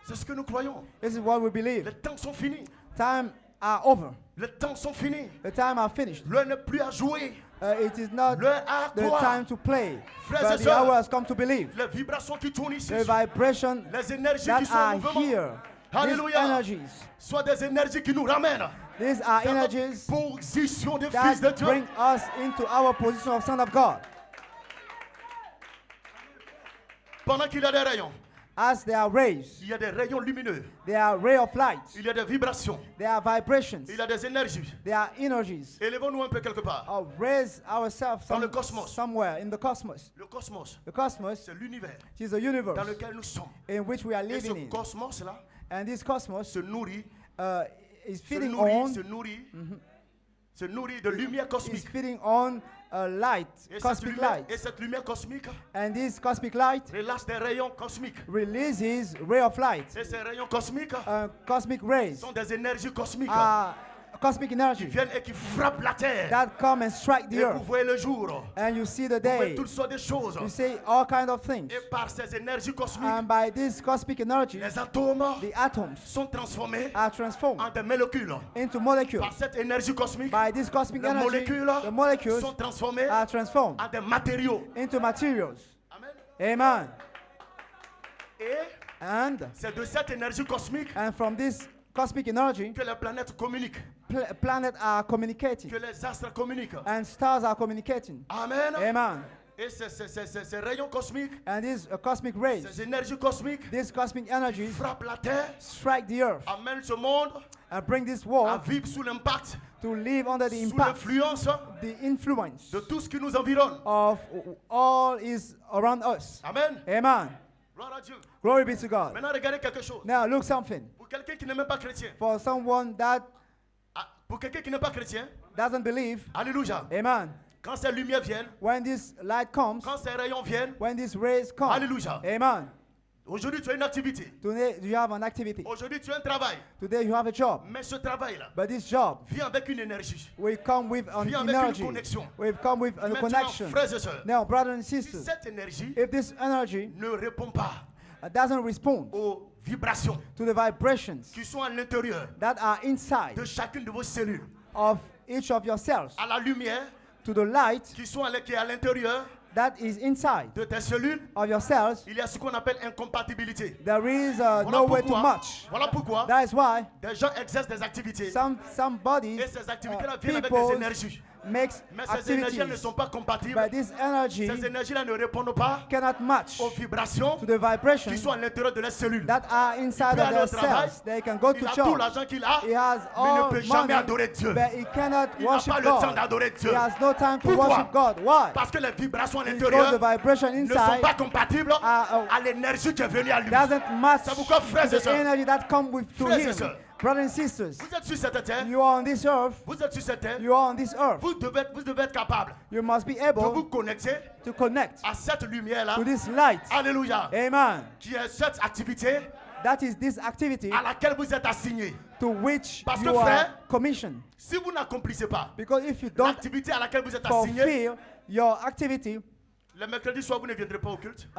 C'est ce que nous croyons. This is what we believe. Les temps sont finis. Time are over. Les temps sont finis. The time are finished. L'heure n'est plus à jouer. It is not L'heure à the croire. time to play, Frères but et the sœurs, hour has come to believe. les vibrations qui tournent ici, The vibration les énergies qui that sont en are mouvement, here Alléluia. energies, Soit des énergies qui nous ramènent these are dans notre energies position de fils de that Dieu. bring us into our position of son of God. Pendant qu'il y a des rayons, As they are rays, il y a des rayons lumineux, they are ray of light, il y a des vibrations, they are vibrations, il y a des énergies. they are energies. Élevons-nous un peu quelque part. Raise ourselves Dans le cosmos. somewhere in the cosmos. Le cosmos, The cosmos c'est l'univers is a universe dans lequel nous sommes. in which we are Et ce living in. cosmos-là And this cosmos se nourrit, is se feeding nourrit, on, se nourrit de lumière is cosmique. feeding on light, cosmic light. Et cette lumière cosmique And this cosmic light relâche des rayons cosmiques. releases ray of light. Et ces rayons cosmiques Cosmic rays sont des énergies cosmiques are cosmic qui energy viennent et qui frappent la terre. that come and strike the Et vous earth. voyez le jour. And you see the Vous voyez day. toutes sortes de choses. You see all kind of things. Et par ces énergies cosmiques, And by this cosmic energy, les atomes the atoms sont transformés are transformed en des molécules. into molecules. Par cette énergie cosmique, By this cosmic les energy, molécules the molecules sont transformées are transformed en des matériaux. into materials. Amen. Amen. Et And c'est de cette énergie cosmique from this cosmic energy, que les planètes communiquent, planets are communicating que les astres communiquent. and stars are communicating. Amen. Amen. Et ces rayons cosmiques, And these cosmic rays, ces énergies cosmiques these cosmic energies frappent la terre, strike the earth amènent ce monde and bring this à world vivre sous l'impact, to live under the sous impact, l'influence the influence de tout ce qui nous environne. of all is around us. Amen. Amen. Gloire à Dieu. Glory be to God. Maintenant, regardez quelque chose. Now look something. Pour quelqu'un qui n'est même pas chrétien, For someone that pour quelqu'un qui n'est pas chrétien, doesn't believe, alléluia. amen. Quand ces lumières viennent, When this light comes, quand ces rayons viennent, when these rays come, alléluia. amen. Aujourd'hui, tu as une activité. Today you have an activity. Aujourd'hui, tu as un travail. Today you have a job. Mais ce travail-là But this job vient avec une énergie. will come with an Vient avec une energy. connexion. Will come with a Maintenant, connection. frères et sœurs, Now, brothers and si sisters, cette énergie if this energy ne répond pas doesn't respond aux vibrations to the vibrations qui sont à l'intérieur that are inside de chacune de vos cellules, of each of your cells, à la lumière to the light qui est à l'intérieur that is inside de tes cellules, of your cells, il y a ce qu'on appelle incompatibilité. there is Voilà no way too pourquoi, much. voilà pourquoi That is why des gens exercent des activités some bodies, et ces activités-là viennent avec people des énergies. makes Mais ces énergies ne activities, sont pas compatibles. but this energy Ces énergies-là ne répondent pas cannot match aux vibrations to the vibrations qui sont à l'intérieur de leurs cellules. that are inside peut of aller their au travail, cells. They can go Il to a tout church. l'argent qu'il a, He has mais il ne all peut jamais money, adorer Dieu. but he cannot Il n'a worship pas le temps God. d'adorer Dieu. He has no time to Pourquoi? worship God. Why? Parce que les vibrations à Because l'intérieur the vibration ne sont inside pas compatibles are, à l'énergie qui est venue à lui. doesn't match C'est pourquoi, frères et to the sœurs, energy that come with to frères et him. sœurs, Brothers and sisters, Vous êtes sur cette terre, you are on this earth. vous êtes sur cette terre, You are on this earth. vous devez être capable You must be de able vous connecter to connect à cette lumière-là. to this light. Alléluia. Amen. Qui est cette activité That is this activity à laquelle vous êtes assigné. to which Parce que, you are frère, commissioned. Si vous n'accomplissez pas Because if you don't l'activité à laquelle vous êtes assigné, fulfill your activity, le mercredi soir, vous ne viendrez pas au culte.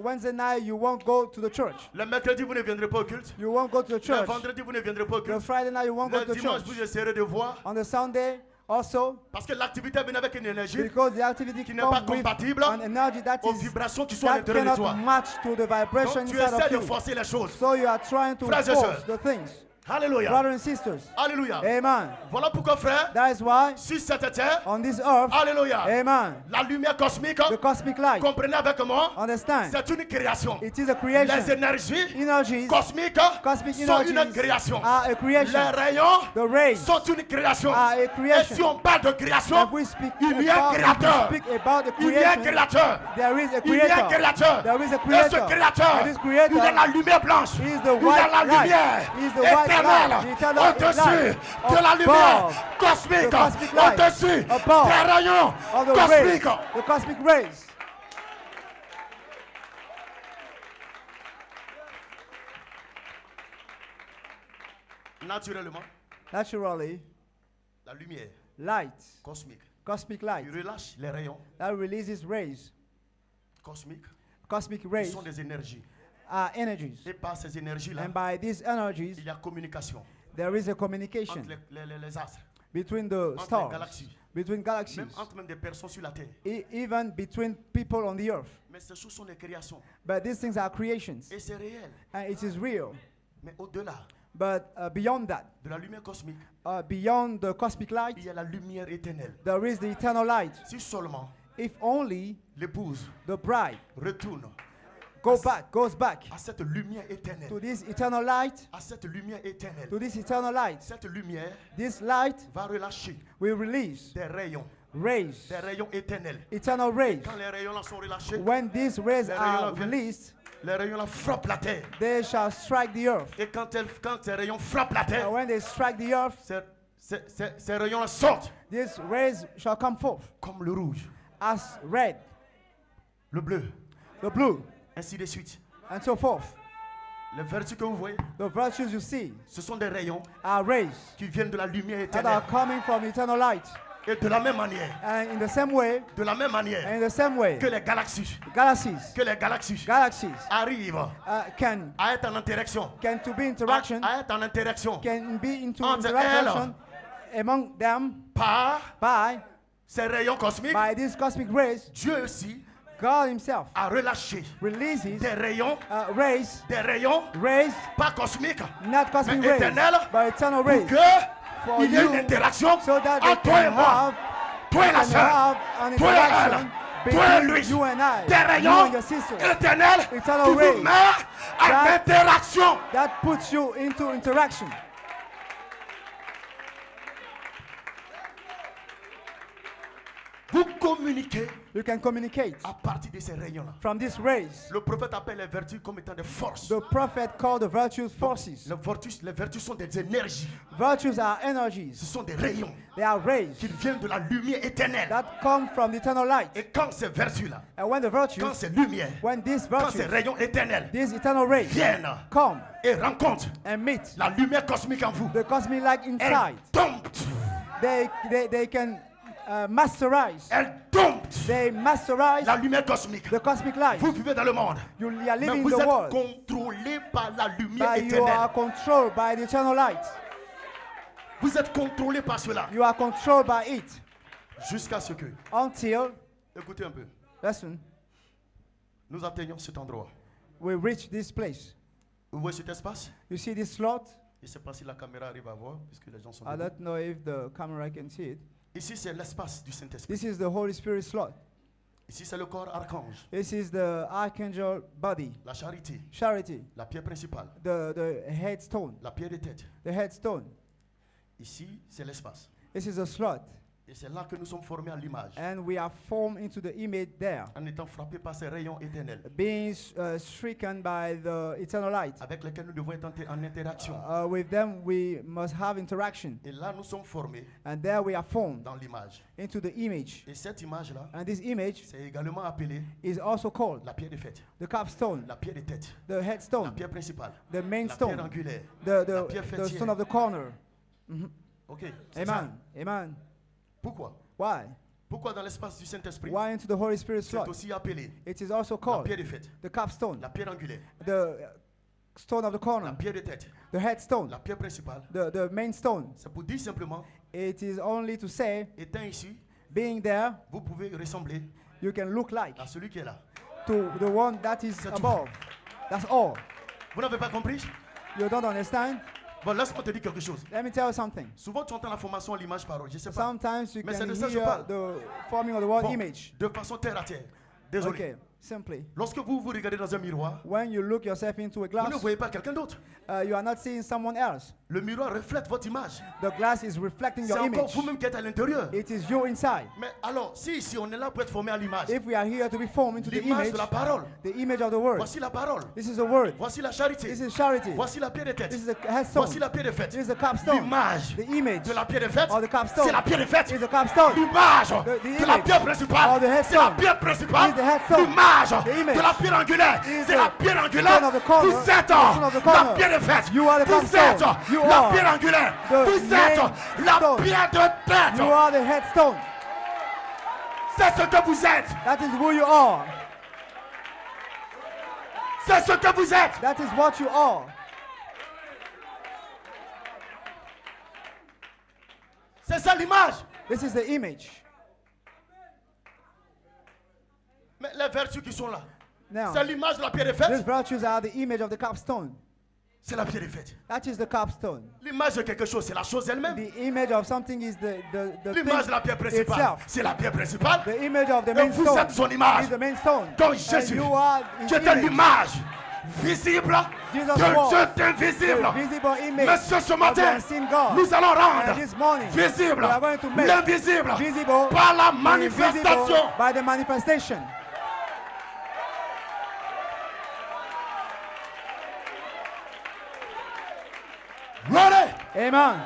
Wednesday night you won't go to the church. Le mercredi, vous ne viendrez pas au culte. You won't go to the Le church. vendredi, vous ne viendrez pas au The culte. Friday night you won't go Le to the dimanche, church. vous essaierez de voir. On the Sunday also, Parce que l'activité vient avec une énergie because the activity qui n'est pas comes with compatible an energy that aux is vibrations qui sont à that l'intérieur de cannot toi. match to the vibration Donc tu inside essaies of de you. forcer les choses. So you are trying to Frères et force sœurs. the things. Alléluia. Brothers and sisters, Alléluia. amen. Voilà pourquoi, frère, That is why sur cette terre, on this earth, alléluia, amen, la lumière cosmique, the cosmic light, comprenez avec moi, understand, c'est une création. it is a Les creation. énergies Energies cosmiques Cosmic sont une energies création. are a creation. Les rayons The rays sont une création. are a Et creation. si on parle de création, If we speak il y a un about, créateur. if we speak about the Il y a un creation, créateur. there is a Il y a un creator. créateur. There is a Et ce creator. créateur, And this creator il est la lumière blanche. is the Il est white la light. lumière Is the white éternelle light, the eternal au-dessus light de la lumière above cosmique, the cosmic light, au-dessus above des rayons of the rays, cosmiques. the cosmic rays. Naturellement, Naturally, la lumière light, cosmique, cosmic light, il relâche les rayons that releases rays, cosmiques cosmic qui rays sont des énergies. are energies. Et par ces énergies-là, And by these energies, il y a communication there is a entre communication les astres, between the entre les stars, galaxies, between même galaxies, entre même des personnes sur la terre. even between people on the earth. Mais ces choses sont des créations. But these things are creations, Et c'est réel. and it is real. Mais au-delà But beyond that, de la lumière cosmique, beyond the cosmic light, il y a la lumière éternelle. there is the eternal light. Si seulement If only l'épouse the bride retourne goes back à cette lumière éternelle, to this eternal light, à cette lumière éternelle, to this eternal light, cette lumière this light va relâcher will release des rayons éternels. eternal rays. Quand les rayons là sont relâchés, When these rays are rayons released, les rayons là frappent la terre. they shall strike the earth. Et quand ces rayons frappent la terre, And when they strike the earth, ces rayons là sortent these rays shall come forth comme le rouge, as red, le bleu, the blue, ainsi de suite. and so forth. Les vertus que vous voyez, The virtues you see ce sont des rayons are rays qui viennent de la lumière that éternelle. are coming from eternal light. Et de la même manière, And in the same way, que les galaxies, arrivent can à être en interaction, to be interaction, à être en interaction can be into entre interaction among them par by ces rayons cosmiques. these cosmic rays. Dieu aussi God himself a relâché releases des rayons rays pas cosmiques, not cosmic mais rays, éternels, but eternal pour rays, que il y ait une interaction so that they entre toi et can moi, have, toi et la sœur, an toi et elle, interaction toi et between lui, you and I, des you rayons and your sister, éternels Eternal qui vous rays mettent en that- interaction. that puts you into interaction. Vous communiquez You can communicate à partir de ces rayons-là. from these rays. Le prophète appelle les vertus comme étant des forces. The prophet called the virtues forces. Les vertus sont des énergies. Virtues are Ce energies. sont des rayons They are rays qui viennent de la lumière éternelle. that come from the eternal light. Et quand ces vertus-là, And when the virtues, quand ces lumières, when these quand ces virtues, rayons éternels these eternal rays viennent come et rencontrent and meet la lumière cosmique en vous, the cosmic light elles inside, domptent, they can masterize. elles domptent They masterize la lumière cosmique. the cosmic light. Vous vivez dans le monde, You are mais living in vous the êtes world, contrôlé par la lumière but you are éternelle. controlled by the eternal light. Vous êtes contrôlé par cela. You are controlled by it Jusqu'à ce que, until, écoutez un peu, listen, nous atteignons cet endroit. we reach this place. Vous voyez cet espace? You see this slot? Je ne sais pas si la caméra arrive à voir, puisque les gens sont I debout. don't know if the camera can see it. Ici, c'est l'espace du Saint-Esprit. This is the Holy Spirit slot. Ici, c'est le corps archange, This is the archangel body, la charité, charity, la pierre principale, the headstone, la pierre de tête. the headstone. Ici, c'est l'espace. This is a slot, Et c'est là que nous sommes formés à l'image, and we are formed into the image there, en étant frappés par ces rayons éternels, being stricken by the eternal light. avec lesquels nous devons être en interaction. With them, we must have interaction, Et là, nous sommes formés and there we are formed dans l'image. into the image. Et cette image-là, And this image c'est également appelé is also called la pierre de fête, the capstone, la pierre de tête, the la headstone, pierre principale, the main la pierre stone, angulaire. the pierre the fêtière. stone of the corner. Ok. c'est ça. Amen. Amen. Pourquoi? Why? Pourquoi dans l'espace du Saint-Esprit, Why into the Holy Spirit c'est slot? aussi appelé It is also la called pierre de fête, the capstone, la pierre angulaire, the stone of the la corner, pierre de tête, the headstone, la pierre principale. the main stone. C'est pour dire simplement, It is only to say, étant ici, being there, vous pouvez ressembler you can look like à celui qui est là. to the one that is C'est tout. above. That's all. Vous n'avez pas compris? You don't understand? Bon, laisse-moi te dire quelque chose. Let me tell you something. Souvent, tu entends la formation à l'image-parole. Je ne sais pas. Sometimes you Mais c'est can de ça que je hear parle. the forming of the word Bon, image. de façon terre à terre. Désolé. Okay, simply. Lorsque vous vous regardez dans un miroir, When you look yourself into a vous ne glass, voyez pas quelqu'un d'autre. you are not seeing someone else. Le miroir reflète votre image. The glass is reflecting C'est your encore image. vous-même qui êtes à l'intérieur. It is you inside. Mais alors, si ici on est là pour être formé à l'image, If we are here to be formed into the l'image image, de la parole, the image of the word. voici la parole, This is the word. voici la charité, This is charity. voici la pierre de tête, This is the headstone. voici la pierre de fête. This is the capstone. L'image The image de la pierre de fête, of the capstone. c'est la pierre de fête. Is the capstone. L'image The de la image pierre principale, of the headstone. c'est la pierre principale. Is the headstone. L'image The image de la pierre angulaire, is c'est the la pierre angulaire. stone of the corner. Vous êtes The stone of the la corner. pierre de fête. You are the Vous êtes capstone. You la are pierre angulaire. the Vous êtes main la stone. pierre de tête. You are the headstone. C'est ce que vous êtes. That is who you are. C'est ce que vous êtes. That is what you are. C'est ça l'image. This is the image. Mais les vertus qui sont là, Now, c'est l'image de la pierre de these fête. virtues are the image of the capstone. C'est la pierre de fête. That is the capstone. L'image de quelque chose, c'est la chose elle-même. The image of something is the L'image de thing la pierre principale, itself. c'est la pierre principale. The image of the Et main vous stone êtes son image. is the main stone. Donc And Jésus, you are his qui était image. l'image visible Jesus de was Dieu invisible. the visible image Monsieur, ce of the matin, unseen God. nous allons rendre And this morning, visible we are going to make l'invisible visible par la the manifestation. invisible by the manifestation. Ready? Amen.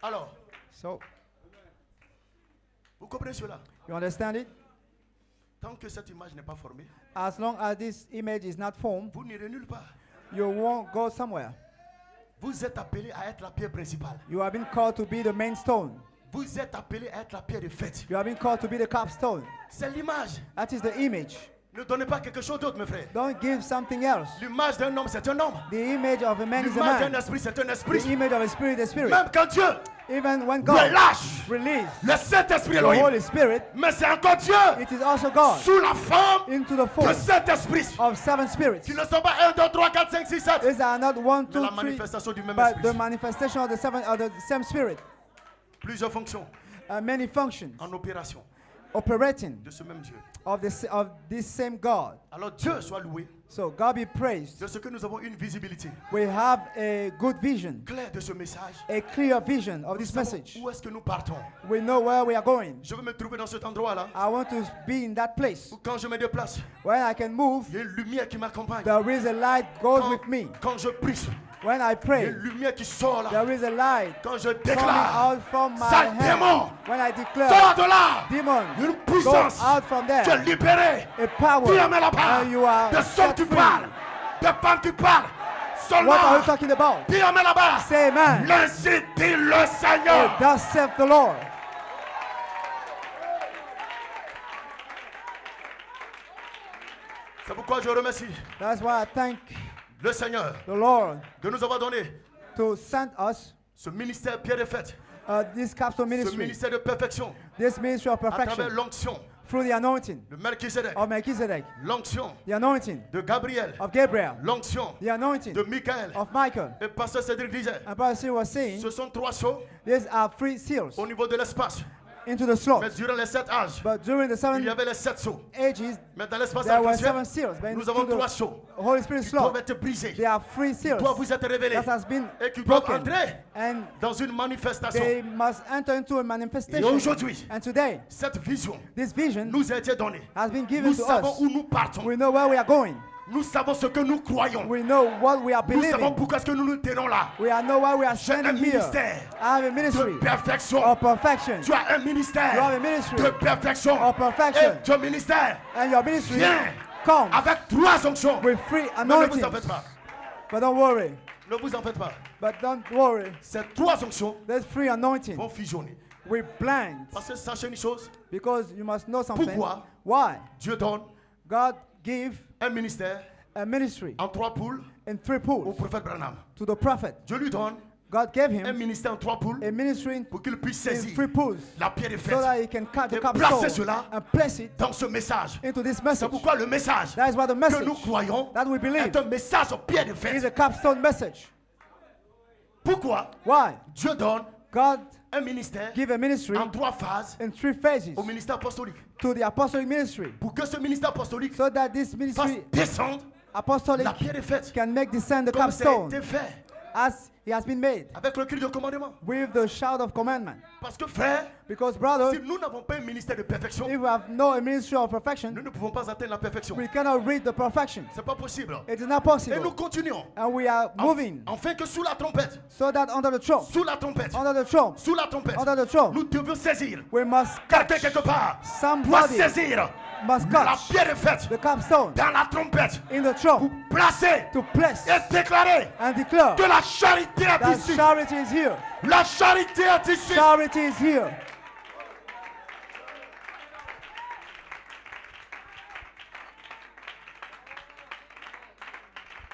Alors, So, vous comprenez cela? you understand it? Tant que cette image n'est pas formée, As long as this image is not formed, vous n'irez nulle part. you won't go somewhere. Vous êtes appelé à être la pierre principale. You have been called to be the main stone. Vous êtes appelé à être la pierre de fête. You have been called to be the capstone. C'est l'image. That is the image. Ne donnez pas quelque chose d'autre, mes frères. Don't give something else. L'image d'un homme, c'est un homme. The image of a man is a L'image d'un man. esprit, c'est un The esprit. image of a spirit is a spirit. Même quand Dieu Even when God relâche released le Saint-Esprit the Elohim, Holy Spirit, mais c'est encore Dieu it is also God sous la forme into the de form Saint-Esprit. of seven spirits. Qui ne sont pas 1, 2, 3, 4, 5, 6, 7. These are not one, Mais two, la three, manifestation du même but the esprit. manifestation of the seven of the same spirit. Plusieurs fonctions Many functions en opération operating de ce même Dieu. of this same God. Alors Dieu soit loué So God be praised. de ce que nous avons une visibilité We have a good vision, claire de ce message. a clear vision of Nous this savons message. où est-ce que nous partons. We know where we are going. Je veux me trouver dans cet endroit-là I want to be in that place où quand je me déplace, where I can move. il y a une lumière qui m'accompagne. There is a light goes with me. Quand je prie, When I il y a pray, une lumière qui sort là. there is a light Quand je coming déclare, out from my sale hand. démon, When I declare, sors de là. demon, Une go puissance. out from Tu es there. libéré. A power, Dis Amen là-bas. and you are De ceux set qui free. parlent, de femmes qui parlent. What are Seulement, you talking about? dis Amen là-bas. Say amen. Ainsi dit le Seigneur. Thus saith the Lord. C'est pourquoi je remercie That's why I thank le Seigneur the Lord de nous avoir donné to send us ce ministère pierre de fête, this capsule ce ministry, ministère de perfection, this ministry of à travers perfection l'onction through the anointing de Melchizedek, of Melchizedek, l'onction the anointing de Gabriel, of Gabriel, l'onction the anointing de Michael. of Michael. Et Pasteur Cédric disait, And Pastor was saying, ce sont 3 sceaux these are three seals au niveau de l'espace. into the slot. Mais durant les 7 âges, But during the il y seven avait les 7 sceaux. ages, Mais dans l'espace there were arc-en-ciel, seven seals. But nous avons into 3 the sceaux Holy Spirit qui doivent slot, être brisés, there are three qui seals doivent vous être révélés that has been et qui doivent broken. entrer And dans une manifestation. they must enter into a Et manifestation. aujourd'hui, And today, cette vision this vision nous a été donnée. has been given Nous to savons us. où nous partons. We know where we are going. Nous savons ce que nous croyons. We know what we are Nous savons believing. pourquoi est-ce que nous nous tenons là. We know why we are J'ai un standing here. ministère I have a de ministry perfection. of perfection. Tu as un You ministère have a ministry de perfection. of perfection. Et ton ministère And your ministry vient comes avec 3 onctions. with three Mais ne vous en anointings. faites pas. But don't worry. Ne vous en faites pas. But don't worry. Ces 3 onctions There's three anointings. vont fusionner. We blind Parce que sachez une chose, because you must know something. Pourquoi? Why? Dieu donne God give un ministère a ministry en 3 poules in three au pools prophète Branham. to the prophet. Dieu lui donne God gave un him ministère en 3 poules a ministry in pour qu'il puisse three saisir pools la pierre de so that fête he can cut the et placer capstone cela and place it dans ce message. into this C'est message. pourquoi le message That is what the que message nous croyons that we believe est un message au pied de is fête. a capstone message. Pourquoi Why? Dieu donne God un ministère give a ministry en 3 phases in three phases au ministère apostolique. to the apostolic ministry Pour que ce ministère apostolique so that this fasse ministry descendre apostolic la pierre de fête can make descend the comme ça a capstone été fait as he has been made avec le cri de commandement. with the shout of commandment. Parce que frère, Because brother, si nous n'avons pas un ministère de perfection, if we have no ministry of nous perfection, ne pouvons pas atteindre la perfection. we cannot reach the perfection. C'est pas possible. It is not Et nous possible. continuons. And we are moving Afin que sous la trompette, so that under the trump, sous la trompette, under the trump, sous la trompette, under the trump, nous devions saisir we must quelqu'un catch quelque part doit somebody saisir must la catch pierre de fête the capstone dans la trompette in the trump placée to place et déclarer and declare que la charité est that ici. charity is here. La charité est ici. Charity is here.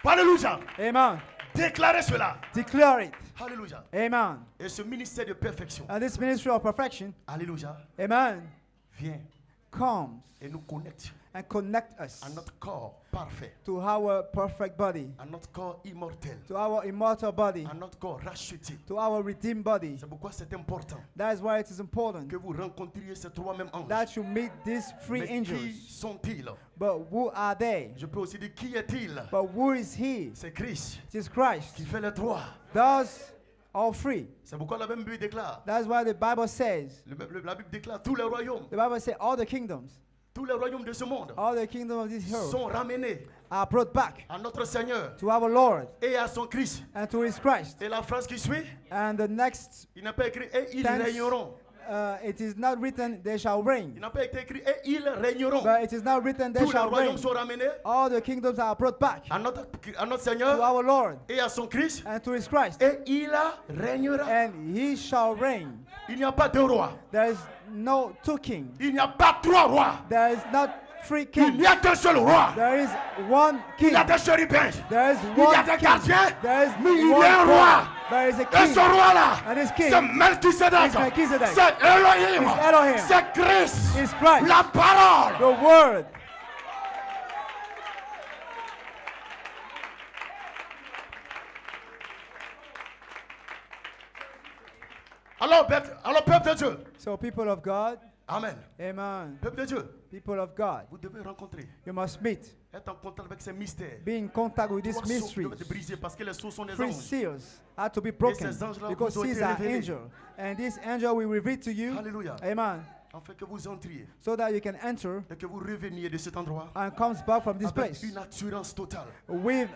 Alléluia. Amen. Déclarez cela. Declare it. Alléluia. Amen. Et ce ministère de perfection, And this ministry of perfection, alléluia, amen, vient comes et nous connecte and connects us à notre corps parfait, to our perfect body, à notre corps immortel, to our immortal body, à notre corps racheté. to our redeemed body. C'est pourquoi c'est important That is why it is important que vous rencontriez ces trois mêmes anges. that you meet these three Mais qui angels. sont-ils? But who are they? Je peux aussi dire qui est-il? But who is he? C'est Christ It is Christ. qui fait les trois. Does all three. C'est pourquoi la même Bible déclare, That's why the Bible says, la Bible déclare tous les royaumes, the Bible says all the kingdoms, tous les royaumes de ce monde all the kingdoms of this earth sont ramenés are brought back à notre Seigneur to our Lord et à son Christ. and to his Christ. Et la phrase qui suit, And the next il n'a pas écrit et ils tense, régneront. it is not written they shall Il reign, n'a pas été écrit et ils régneront. but it is not written they Tous les shall reign. royaumes sont ramenés All the kingdoms are brought back à notre to Seigneur our Lord et à son Christ. and to his Christ, Et il régnera. and he shall reign. Il n'y a pas deux rois. There is no two kings. Il n'y a pas trois rois. There is not three Il kings. n'y a qu'un seul roi. There is one king. Il y a des chérubins. There is Il y a one des king. gardiens. There is Mais il y one a un God. roi. There is a Et king. ce roi-là, And his king c'est Melchisedec. is Melchizedek. C'est Elohim. It's Elohim. C'est Christ. Is Christ. La parole. The word. Alors, peuple de Dieu. So people of God, Amen. amen. Peuple de Dieu, People of God, vous devez rencontrer, you must meet, être en contact avec ces mystères. be in contact with these Trois sceaux mysteries. doivent être brisés parce que les sceaux sont des Three anges. seals had to be broken ces anges-là because vous ont these été are révélés. angels. And this angel will reveal to you, Alléluia. amen, Afin que vous entriez so that you can enter et que vous reveniez de cet endroit and comes back from this avec place une assurance totale. with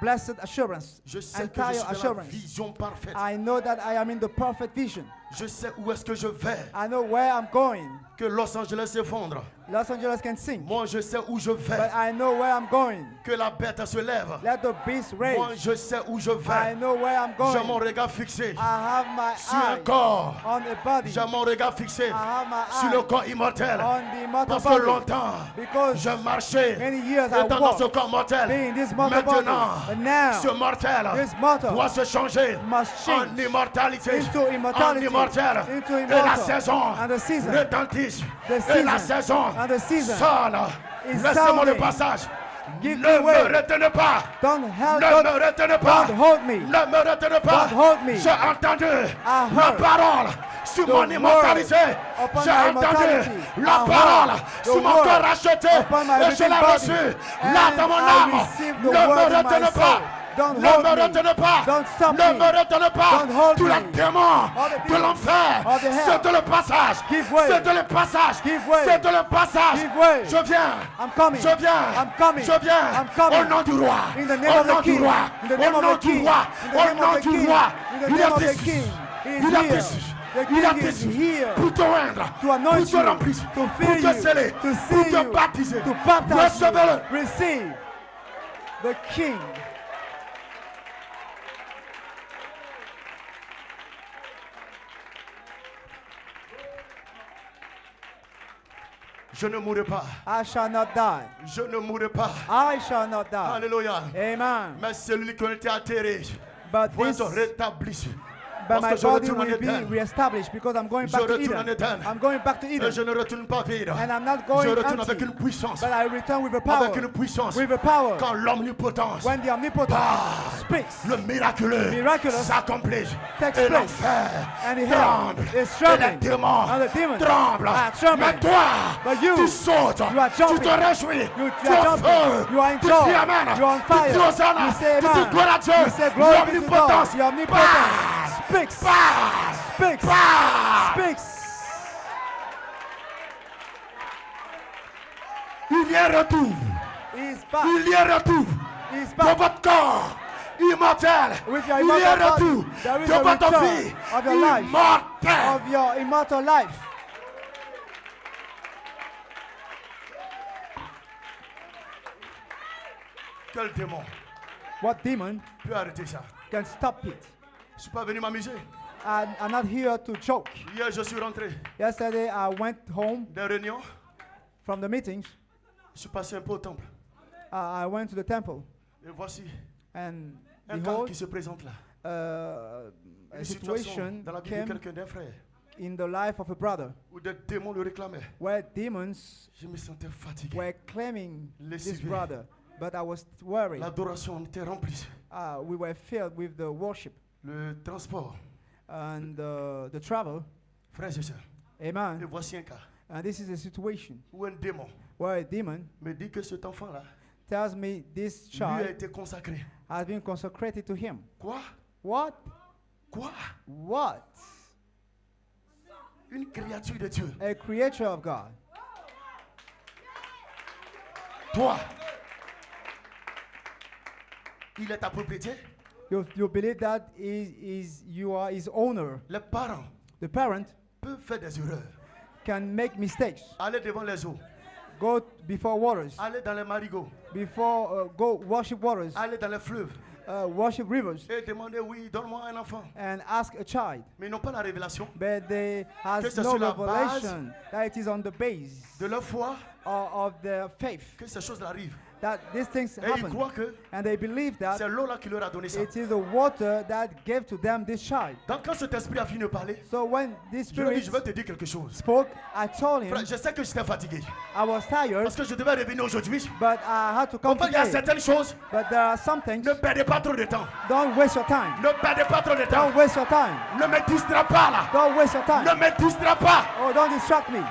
blessed assurance, Je sais que je entire suis dans la assurance. vision parfaite. I know that I am in the perfect vision. Je sais où est-ce que je vais. I know where I'm going. Que Los Angeles s'effondre. Los Angeles can sing, Moi, je sais où je vais. but I know where I'm going. Que la bête se lève. Let the beast Moi, rage. je sais où je I vais. know where I'm J'ai mon going. regard fixé I have my sur un eye corps. on the body. J'ai mon regard fixé I have my sur le eye corps immortel. on the immortal Parce que body. longtemps, Because je marchais many years I étant dans ce walked corps mortel. being this mortal body. Maintenant, But now, ce mortel this mortal doit se changer must en change immortalité. into immortality, En immortel. into Et la immortal. saison And the season, retentisse. the Et la season, saison and the season sonne. is Laissez-moi le sounding. passage. Give Ne me me way. retenez pas. Don't help, Ne me retenez pas. don't hold me. Ne me retenez pas. Don't hold me. J'ai entendu I la heard parole sur the mon word immortalité. upon J'ai my entendu immortality. la I parole heard sur the mon word corps racheté. upon my Et je redeemed l'ai body. reçu là And dans mon I âme. received Ne the me word in my retenez soul. pas. Don't Ne hold me me. retenez pas. Don't stop Ne me. me retenez pas. Don't hold Tous me. les démons All the de demons l'enfer. of the hell. C'est le passage. Give way. C'est le passage. Give way. C'est le passage. Give way. Je viens. I'm coming. Je viens. I'm coming. Je viens. I'm coming. Au nom du roi. In the name Au of the nom du King. roi. In the name Au of nom the du King. roi. In the Au name nom of the du King. roi. In the Il name of est the ici. King. He is Il est here. ici. The Il est King is ici. here Pour te rendre. to anoint Pour te you, remplir. to Pour fill te you, sceller. to Pour seal te you, baptiser. to baptize Recevez-le. you. Receive the King. Je ne mourrai pas. I shall not die. Je ne mourrai pas. I shall not die. Alléluia. Amen. Mais celui qui a été atterré But va this, être rétabli. but Parce my que je body retourne en will be Éden. reestablished because I'm going Je back to retourne en Eden. Éden. I'm going back to Et Eden. je ne retourne pas vide. And I'm not Je going retourne avec empty, une puissance. but I return with a power. Avec une puissance. With a power. Quand l'omnipotence, When the omnipotent speaks, le miraculeux Miraculous s'accomplit. takes Et place. l'enfer And the hell tremble. is Et les trembling. démons And the demons tremblent. are trembling. Mais toi, But you, tu sautes. you are Tu jumping. te réjouis. You Tu es are en jumping. feu. You are in Tu joy. dis Amen. You are on Tu fire. dis Hosanna. You say Tu Amen. dis gloire à Dieu. You say glory be to God. L'omnipotence The omnipotence passe. speaks. Passe. Speaks. Passe. Speaks. Il y a un retour. He's back. Il y a un retour He's de back. votre corps immortel. With your Il y a un immortal retour body, there is de a votre return vie of your life. immortelle. Of your immortal life. Quel démon What demon peut arrêter ça? can stop it? Je ne suis pas venu m'amuser. I'm not here to joke. Hier, je suis rentré Yesterday, I went home des réunions. from the meetings. Je suis passé un peu au temple. I went to the temple, Et voici and un cas behold, qui se présente là. a Une situation situation dans la vie de came quelqu'un d'un frère. in the life of a brother où des démons le réclamaient. where demons Je me sentais fatigué. were claiming this Lessivé. brother, but I was worried. L'adoration était remplie. We were filled with the worship Le transport. and the travel. Frères et sœurs, et Amen. voici un cas And this is a situation où un démon where a demon me dit que cet enfant-là tells me this lui a child été consacré. has been consecrated to him. Quoi? What? Quoi? What? Une créature de Dieu. A creature of God. Toi, il est ta propriété. You believe that you are his owner. Les parents The parent peuvent faire des erreurs. can make mistakes. Aller devant les eaux, Go before waters. aller dans les marigots, Go worship waters. aller dans les fleuves Worship rivers. et demander oui, donne-moi un enfant. And ask a child. Mais ils n'ont pas la révélation But they Que has c'est no sur la revelation that it is on the base de leur foi of their faith que ces choses arrivent. that these things Et ils happen. croient que And they believe that c'est l'eau-là qui leur a donné ça. it is the water that gave to them this child. Donc quand cet esprit a fini de parler, So when this je lui ai dit, spirit je vais te dire quelque chose. spoke, I told him Frère, je sais que j'étais fatigué. I was tired, Parce que je devais revenir aujourd'hui. but I had to come Enfin, il y a today. certaines choses, But there are some things. ne perdez pas trop de temps. Don't waste your time. Ne perdez pas trop de temps. Don't waste your time. Ne me distrais pas là. Don't waste your Ne time. me distrais pas. Oh, don't distract me.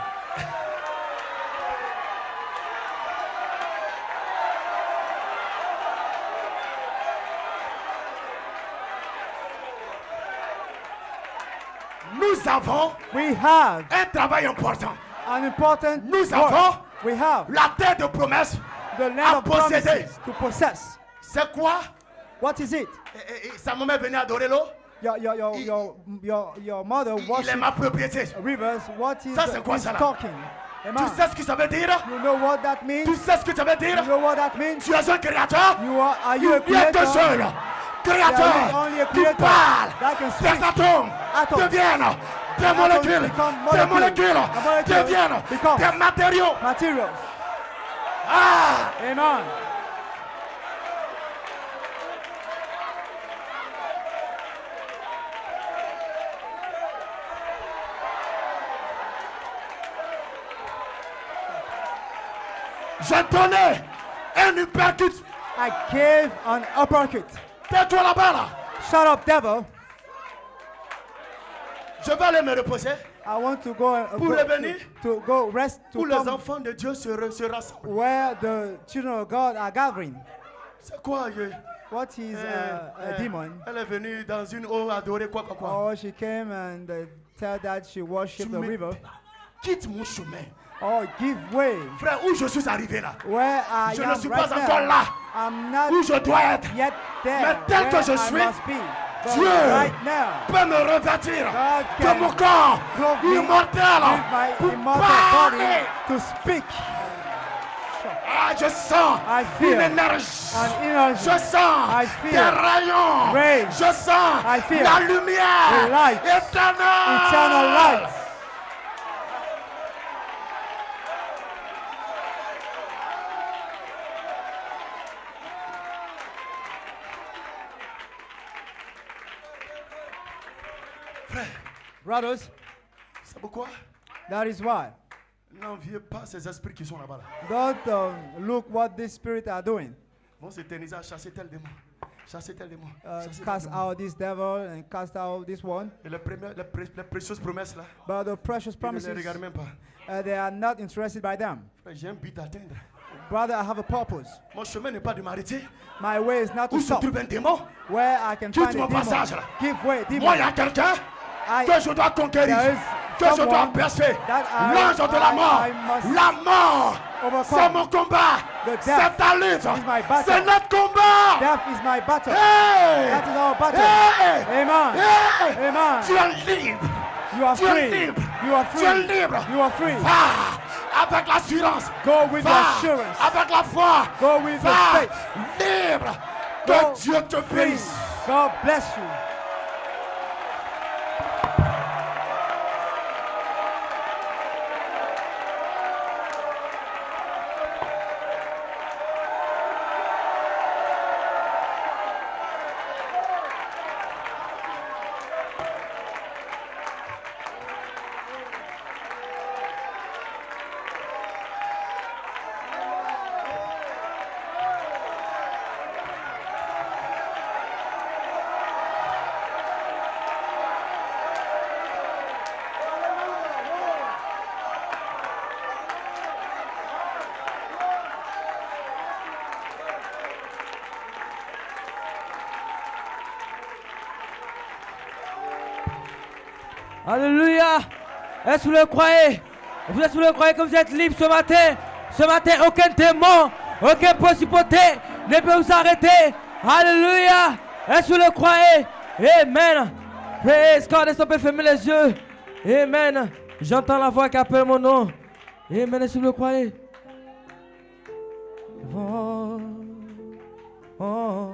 Nous avons We have un travail important. an important Nous work. avons We have la terre de promesse. the land of posséder. promises to possess. C'est quoi? What is it? Sa maman est venue adorer l'eau. Your mother Il est worship ma propriété. rivers. What is Ça, c'est quoi, ça, là? talking? Tu Amen. sais ce que ça veut dire? You know what that means? Tu sais ce que ça veut dire? You know what that means? Tu es un créateur. Are you a Il n'y a que creator? seul. Créateur. only a Tu creator parles. that can Des speak. atomes Atoms. deviennent des Atoms molécules. become Des molecules. molécules A molecule deviennent becomes des matériaux. Materials. Ah! Amen. J'ai donné un uppercut. I gave an uppercut. Tais-toi là-bas là. Shut up, devil. Je vais aller me reposer. I want to go Pour revenir. to go rest to Où les come enfants de Dieu se rassemblent. where the children of God are gathering. C'est quoi? What is a demon? Elle est venue dans une eau adorer quoi. Oh, she came and tell that she worshipped the river. Quitte mon chemin. Oh, give way. Frère, où je suis arrivé là? Where I Je ne am suis right pas encore now. là. I'm not Où je dois être. yet there. Mais tel que where je I suis, must be. But Dieu right now, peut me revêtir God de can mon corps clothe me immortel with my pour immortal parler. body to speak. Ah, je sens I feel une énergie. an energy. Je sens I feel des rayons. rays. Je sens I feel la lumière the light. éternelle. Eternal light. Frère, Brothers, c'est pourquoi that is why. n'enviez pas ces esprits qui sont là-bas. Don't look what these spirits are doing. Vont s'éterniser à chasser tel démon. Chasser tel démon. chasser tel Cast démon. out this devil and cast out this one. Et les précieuses promesses là, But the precious ils ne promises, les regardent même pas. they are not interested by them. Frère, j'ai un but à atteindre. Brother, I have a purpose. Mon chemin n'est pas de m'arrêter. My way is not to Où se stop. trouve un démon? Where I can Quitte find a mon demon. passage, là. Give way, Moi, il y demon. a quelqu'un I, que je dois conquérir, there is que je dois someone percer. that L'ange de la mort. I must La mort, overcome. c'est mon combat. The death C'est ta lutte. is my battle. C'est notre combat. Death is my battle. Hey! That is our battle. Hey! Amen. Hey! Amen. Tu es libre. You are Tu es free. libre. You are Tu es free. libre. You are free. Va avec l'assurance. Go with Va assurance. avec la foi. Go with the Va faith. libre. Go Que Dieu te free. bénisse. God bless you. Alléluia. Est-ce que vous le croyez? Est-ce que vous le croyez que vous êtes libre ce matin? Ce matin, aucun démon, aucune principauté ne peut vous arrêter. Alléluia. Est-ce que vous le croyez? Amen. Praise God. Est-ce qu'on peut fermer les yeux? Amen. J'entends la voix qui appelle mon nom. Amen. Est-ce que vous le croyez? Oh, oh,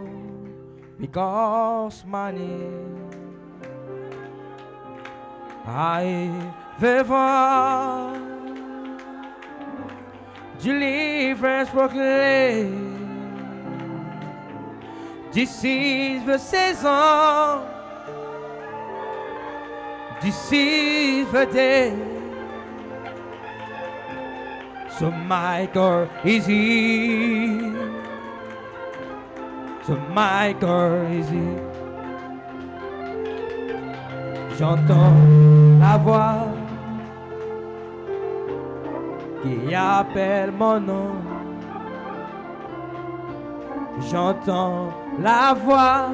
because my name I vais voir deliverance proclaim. This is the season. This is the day. So my God is here. So my God is here. J'entends la voix qui appelle mon nom. J'entends la voix